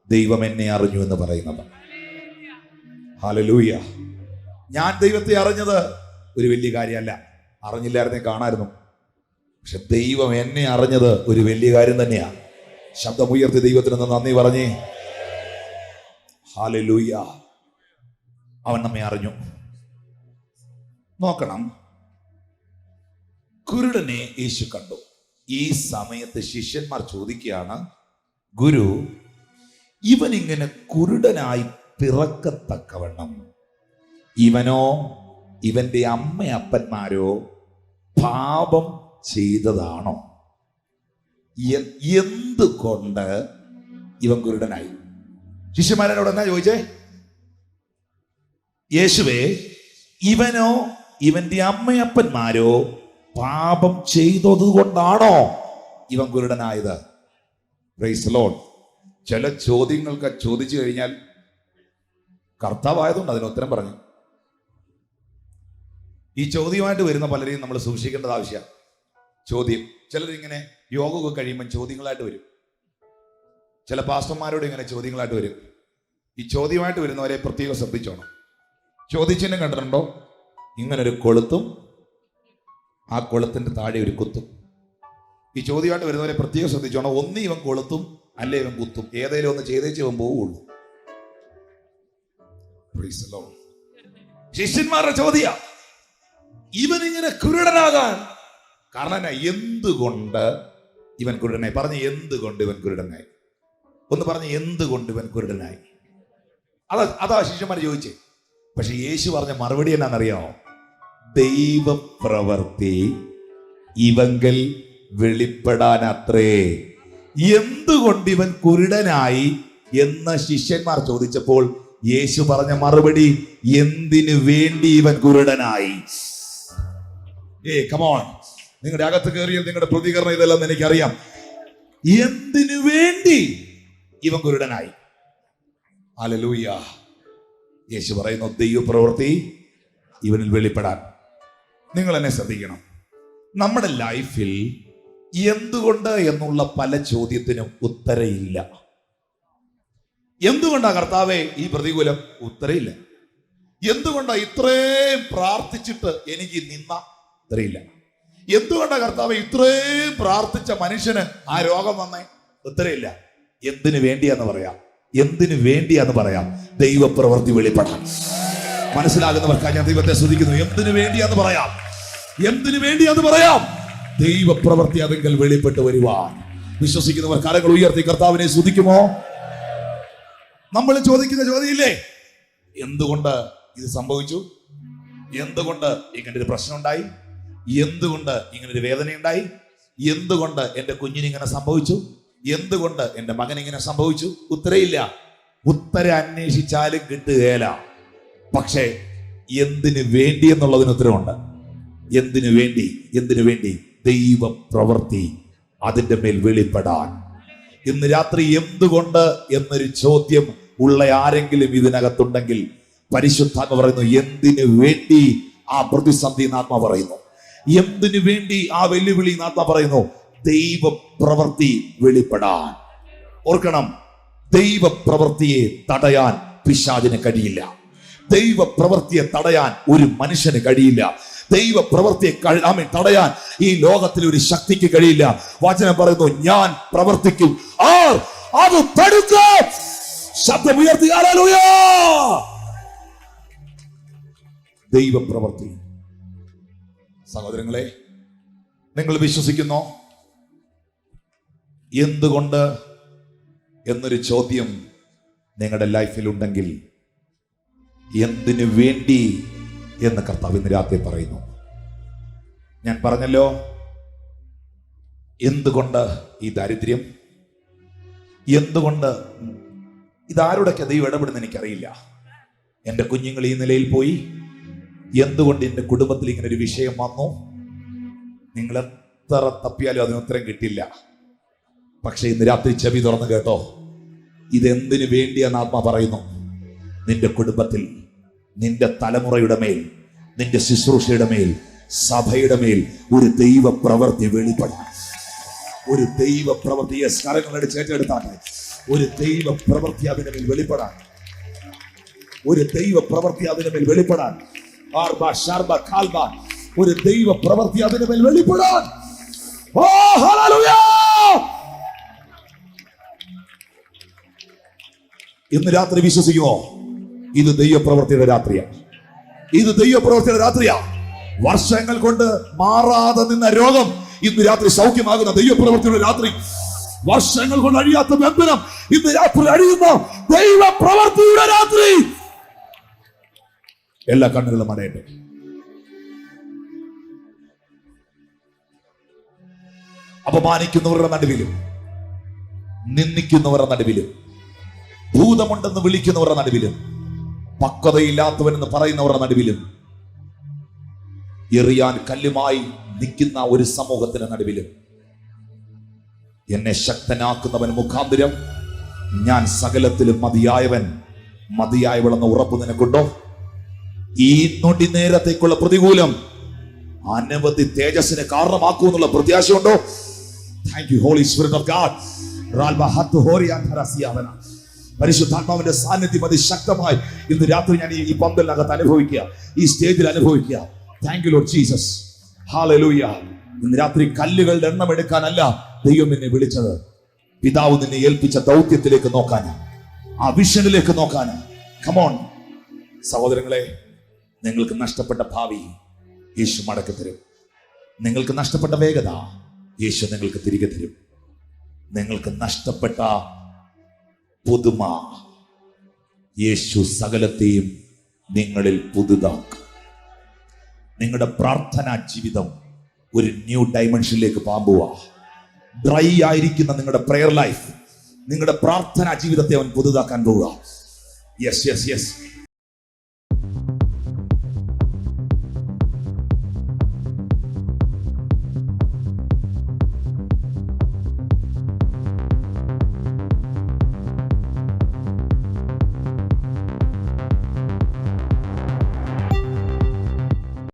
ദൈവം എന്നെ അറിഞ്ഞു എന്ന് പറയുന്നത്. ഹല്ലേലൂയ. ഞാൻ ദൈവത്തെ അറിഞ്ഞത് ഒരു വലിയ കാര്യമല്ല, അറിഞ്ഞില്ലായിരുന്നേ കാണായിരുന്നു. പക്ഷെ ദൈവം എന്നെ അറിഞ്ഞത് ഒരു വലിയ കാര്യം തന്നെയാ. ശബ്ദമുയർത്തി ദൈവത്തിന് നന്ദി പറഞ്ഞേ. ഹല്ലേലൂയ. അവൻ നമ്മെ അറിഞ്ഞു. നോക്കണം, കുരുടനെ യേശു കണ്ടു. ഈ സമയത്ത് ശിഷ്യന്മാർ ചോദിക്കുകയാണ്, ഗുരു, ഇവൻ ഇങ്ങനെ കുരുടനായി പിറക്കത്തക്കവണ്ണം ഇവനോ ഇവന്റെ അമ്മയപ്പന്മാരോ പാപം ചെയ്തതാണോ? എന്തുകൊണ്ട് ഇവൻ കുരുടനായി? ശിഷ്യന്മാരോട് എന്നാ ചോദിച്ചേ? യേശുവേ, ഇവനോ ഇവന്റെ അമ്മയപ്പന്മാരോ പാപം ചെയ്തത് കൊണ്ടാണോ ഇവൻ കുരുടനായത്? Price the Lord. ചില ചോദ്യങ്ങൾക്ക് ചോദിച്ചു കഴിഞ്ഞാൽ കർത്താവായതുകൊണ്ട് അതിന് ഉത്തരം പറഞ്ഞു. ഈ ചോദ്യമായിട്ട് വരുന്ന പലരെയും നമ്മൾ സൂക്ഷിക്കേണ്ടത് ആവശ്യമാണ്. ചോദ്യം, ചിലരിങ്ങനെ യോഗമൊക്കെ കഴിയുമ്പോൾ ചോദ്യങ്ങളായിട്ട് വരും. ചില പാസ്റ്റർമാരോട് ഇങ്ങനെ ചോദ്യങ്ങളായിട്ട് വരും. ഈ ചോദ്യമായിട്ട് വരുന്നവരെ പ്രത്യേകം ശ്രദ്ധിച്ചോണം. ചോദിച്ചതിനെ കണ്ടിട്ടുണ്ടോ? ഇങ്ങനൊരു കൊളുത്തും ആ കൊളുത്തിന്റെ താഴെ ഒരു കുത്തും. ഈ ചോദ്യമായിട്ട് വരുന്നവരെ പ്രത്യേകം ശ്രദ്ധിച്ചോണം. ഒന്ന് ഇവൻ കൊളുത്തും, അല്ലേ ഇവൻ കുത്തും. ഏതെങ്കിലും ഒന്ന് ചെയ്തേച്ച് ഇവൻ പോവുള്ളൂ. ശിഷ്യന്മാരുടെ ചോദ്യ, ഇവൻ ഇങ്ങനെ കുരുടനാകാൻ കാരണം എന്തുകൊണ്ട് ഇവൻ കുരുടനായി? പറഞ്ഞ് എന്തുകൊണ്ട് ഇവൻ കുരുടനായി? ഒന്ന് പറഞ്ഞ് എന്തുകൊണ്ട് ഇവൻ കുരുടനായി? അതാ ശിഷ്യന്മാർ ചോദിച്ചേ. പക്ഷെ യേശു പറഞ്ഞ മറുപടി എന്നാണെന്നറിയാമോ? ദൈവപ്രവൃത്തി ഇവങ്കൽ വെളിപ്പെടാനത്രേ. എന്തുകൊണ്ട് ഇവൻ കുരുടനായി എന്ന് ശിഷ്യന്മാർ ചോദിച്ചപ്പോൾ യേശു പറഞ്ഞ മറുപടി, എന്തിനു വേണ്ടി ഇവൻ കുരുടനായി? കമോൺ, നിങ്ങളുടെ അകത്ത് കയറിയാൽ നിങ്ങളുടെ പ്രതികരണം ഇതെല്ലാം എനിക്കറിയാം. എന്തിനു വേണ്ടി ഇവൻ കുരുടനായി? ഹല്ലേലൂയ. യേശു പറയുന്നു, ദൈവപ്രവൃത്തി ഇവനിൽ വെളിപ്പെടാൻ. നിങ്ങൾ എന്നെ ശ്രദ്ധിക്കണം. നമ്മുടെ ലൈഫിൽ എന്തുകൊണ്ട് എന്നുള്ള പല ചോദ്യത്തിനും ഉത്തരയില്ല. എന്തുകൊണ്ടാ കർത്താവേ ഈ പ്രതികൂലം? ഉത്തരയില്ല. എന്തുകൊണ്ടാ ഇത്രയും പ്രാർത്ഥിച്ചിട്ട് എനിക്ക് നിന്ന? ഉത്തരയില്ല. എന്തുകൊണ്ടാ കർത്താവേ ഇത്രയും പ്രാർത്ഥിച്ച മനുഷ്യന് ആ രോഗം വന്നേ? ഉത്തരയില്ല. എന്തിനു വേണ്ടിയാന്ന് പറയാം, എന്തിനു വേണ്ടിയാന്ന് പറയാം. ദൈവപ്രവൃത്തി വെളിപ്പെടാൻ. മനസ്സിലാകുന്നവർക്കായി ഞാൻ ദൈവത്തെ സ്തുതിക്കുന്നു. എന്തിനു വേണ്ടിയാന്ന് പറയാം, എന്തിനു വേണ്ടിയാന്ന് പറയാം. ദൈവപ്രവൃത്തി അതെങ്കിൽ വെളിപ്പെട്ട് വരുവാൻ. വിശ്വസിക്കുന്നവർ കരങ്ങൾ ഉയർത്തി കർത്താവിനെ സ്തുതിക്കുമോ? നമ്മൾ ചോദിക്കുന്ന ചോദ്യമില്ലേ, എന്തുകൊണ്ട് ഇത് സംഭവിച്ചു? എന്തുകൊണ്ട് ഇങ്ങനെ ഒരു പ്രശ്നം ഉണ്ടായി? എന്തുകൊണ്ട് ഇങ്ങനെ ഒരു വേദനയുണ്ടായി? എന്തുകൊണ്ട് എന്റെ കുഞ്ഞിന് ഇങ്ങനെ സംഭവിച്ചു? എന്തുകൊണ്ട് എന്റെ മകൻ ഇങ്ങനെ സംഭവിച്ചു? ഉത്തരയില്ല. ഉത്തരം അന്വേഷിച്ചാലും കിട്ടുകയില്ല. പക്ഷേ എന്തിനു വേണ്ടി എന്നുള്ളതിന് ഉത്തരവുണ്ട്. എന്തിനു വേണ്ടി? എന്തിനു വേണ്ടി? ദൈവ പ്രവൃത്തി അതിന്റെ മേൽ വെളിപ്പെടാൻ. ഇന്ന് രാത്രി എന്തുകൊണ്ട് എന്നൊരു ചോദ്യം ഉള്ള ആരെങ്കിലും ഇതിനകത്തുണ്ടെങ്കിൽ പരിശുദ്ധാത്മ പറയുന്നു, എന്തിനു വേണ്ടി ആ പ്രതിസന്ധി ആത്മ പറയുന്നു, എന്തിനു വേണ്ടി ആ വെല്ലുവിളി ആത്മ പറയുന്നു, ദൈവ പ്രവൃത്തി വെളിപ്പെടാൻ. ഓർക്കണം, ദൈവ പ്രവൃത്തിയെ തടയാൻ പിശാചിന് കഴിയില്ല. ദൈവ പ്രവൃത്തിയെ തടയാൻ ഒരു മനുഷ്യന് കഴിയില്ല. ദൈവ പ്രവൃത്തിയെ തടയാൻ ഈ ലോകത്തിൽ ഒരു ശക്തിക്ക് കഴിയില്ല. വചനം പറയുന്നു, ഞാൻ പ്രവർത്തിക്കും, അത് തടുക്കും. ശബ്ദമുയർത്തി ഹല്ലേലൂയ. ദൈവ പ്രവൃത്തി. സഹോദരങ്ങളെ, നിങ്ങൾ വിശ്വസിക്കുന്നോ? എന്തുകൊണ്ട് എന്നൊരു ചോദ്യം നിങ്ങളുടെ ലൈഫിൽ ഉണ്ടെങ്കിൽ എന്തിനു വേണ്ടി എന്ന് കർത്താവ് ഇന്ന് രാത്രി പറയുന്നു. ഞാൻ പറഞ്ഞല്ലോ, എന്തുകൊണ്ട് ഈ ദാരിദ്ര്യം, എന്തുകൊണ്ട് ഇതാരോടൊക്കെ ദൈവം ഇടപെടുന്ന എനിക്കറിയില്ല. എൻ്റെ കുഞ്ഞുങ്ങൾ ഈ നിലയിൽ പോയി, എന്തുകൊണ്ട് എൻ്റെ കുടുംബത്തിൽ ഇങ്ങനെ ഒരു വിഷയം വന്നു? നിങ്ങൾ എത്ര തപ്പിയാലും അതിന് ഉത്തരം കിട്ടില്ല. പക്ഷെ ഇന്ന് രാത്രി ചെവി തുറന്ന് കേട്ടോ, ഇതെന്തിനു വേണ്ടിയെന്ന് ആത്മാ പറയുന്നു. നിന്റെ കുടുംബത്തിൽ, നിന്റെ തലമുറയുടെ മേൽ, നിന്റെ ശുശ്രൂഷയുടെ മേൽ, സഭയുടെ മേൽ ഒരു ദൈവ പ്രവൃത്തി വെളിപ്പെടാൻ. ഒരു ദൈവ പ്രവൃത്തിയെ സ്ഥലങ്ങളുടെ ചേറ്റെടുത്താട്ടെ. ഒരു ദൈവ പ്രവൃത്തി അതിന്റെ മേൽ വെളിപ്പെടാൻ. ഒരു ദൈവ പ്രവൃത്തി അതിന്റെ മേൽ വെളിപ്പെടാൻ. ഒരു ദൈവ പ്രവൃത്തി അതിന്റെ മേൽ വെളിപ്പെടാൻ. ഓ ഹല്ലേലൂയ. ഇന്ന് രാത്രി വിശ്വസിക്കുമോ? ഇത് ദൈവപ്രവൃത്തിയുടെ രാത്രിയാണ്. ഇത് ദൈവപ്രവൃത്തിയുടെ രാത്രിയാണ്. വർഷങ്ങൾ കൊണ്ട് മാറാതെ നിന്ന രോഗം ഇന്ന് രാത്രി സൗഖ്യമാകുന്ന ദൈവപ്രവൃത്തിയുടെ രാത്രി. വർഷങ്ങൾ കൊണ്ട് അഴിയാത്ത ബന്ധനം ഇന്ന് രാത്രി അഴിയുന്ന ദൈവപ്രവൃത്തിയുടെ രാത്രി. എല്ലാ കണ്ണുകളും അടയട്ടെ. അപമാനിക്കുന്നവരുടെ നടുവിലും, നിന്ദിക്കുന്നവരുടെ നടുവിലും, ഭൂതമുണ്ടെന്ന് വിളിക്കുന്നവരുടെ നടുവിലും, പക്വതയില്ലാത്തവനെന്ന് പറയുന്നവരുടെ നടുവിലും, എറിയാൻ കല്ലുമായി നിൽക്കുന്ന ഒരു സമൂഹത്തിന്റെ നടുവിലും, എന്നെ ശക്തനാക്കുന്നവൻ മുഖാന്തരം ഞാൻ സകലത്തിലും മതിയായവളെന്ന ഉറപ്പ് നിനക്കുണ്ടോ? ഈ നൊടി നേരത്തേക്കുള്ള പ്രതികൂലം അനവധി തേജസ്സിന് കാരണമാക്കുമെന്നുള്ള പ്രത്യാശയുണ്ടോ? Thank you Holy Spirit of God. പരിശുദ്ധാത്മാവിന്റെ സാന്നിധ്യം അതിശക്തമായി ഇന്ന് രാത്രി ഞാൻ ഈ പന്തലിനകത്ത് അനുഭവിക്കുക, ഈ സ്റ്റേജിൽ അനുഭവിക്കുക. Thank you Lord Jesus. Hallelujah. ഇന്ന് രാത്രി കല്ലുകളുടെ എണ്ണം എടുക്കാനല്ല ദൈവം എന്നെ വിളിച്ചത്, പിതാവ് നിന്നെ ഏൽപ്പിച്ച ദൗത്യത്തിലേക്ക് നോക്കാന്, ആ വിഷനിലേക്ക് നോക്കാന്. കമോൺ സഹോദരങ്ങളെ, നിങ്ങൾക്ക് നഷ്ടപ്പെട്ട ഭാവി യേശു മടക്കി തരും. നിങ്ങൾക്ക് നഷ്ടപ്പെട്ട വേഗത യേശു നിങ്ങൾക്ക് തിരികെ തരും. നിങ്ങൾക്ക് നഷ്ടപ്പെട്ട പുതുമ യേശു സകലത്തെയും നിങ്ങളിൽ പുതുതാക്കും. നിങ്ങളുടെ പ്രാർത്ഥനാ ജീവിതം ഒരു ന്യൂ ഡൈമെൻഷനിലേക്ക് പാമ്പുക. ഡ്രൈ ആയിരിക്കുന്ന നിങ്ങളുടെ പ്രെയർ ലൈഫ്, നിങ്ങളുടെ പ്രാർത്ഥനാ ജീവിതത്തെ അവൻ പുതുതാക്കാൻ പോവുക. Yes yes yes.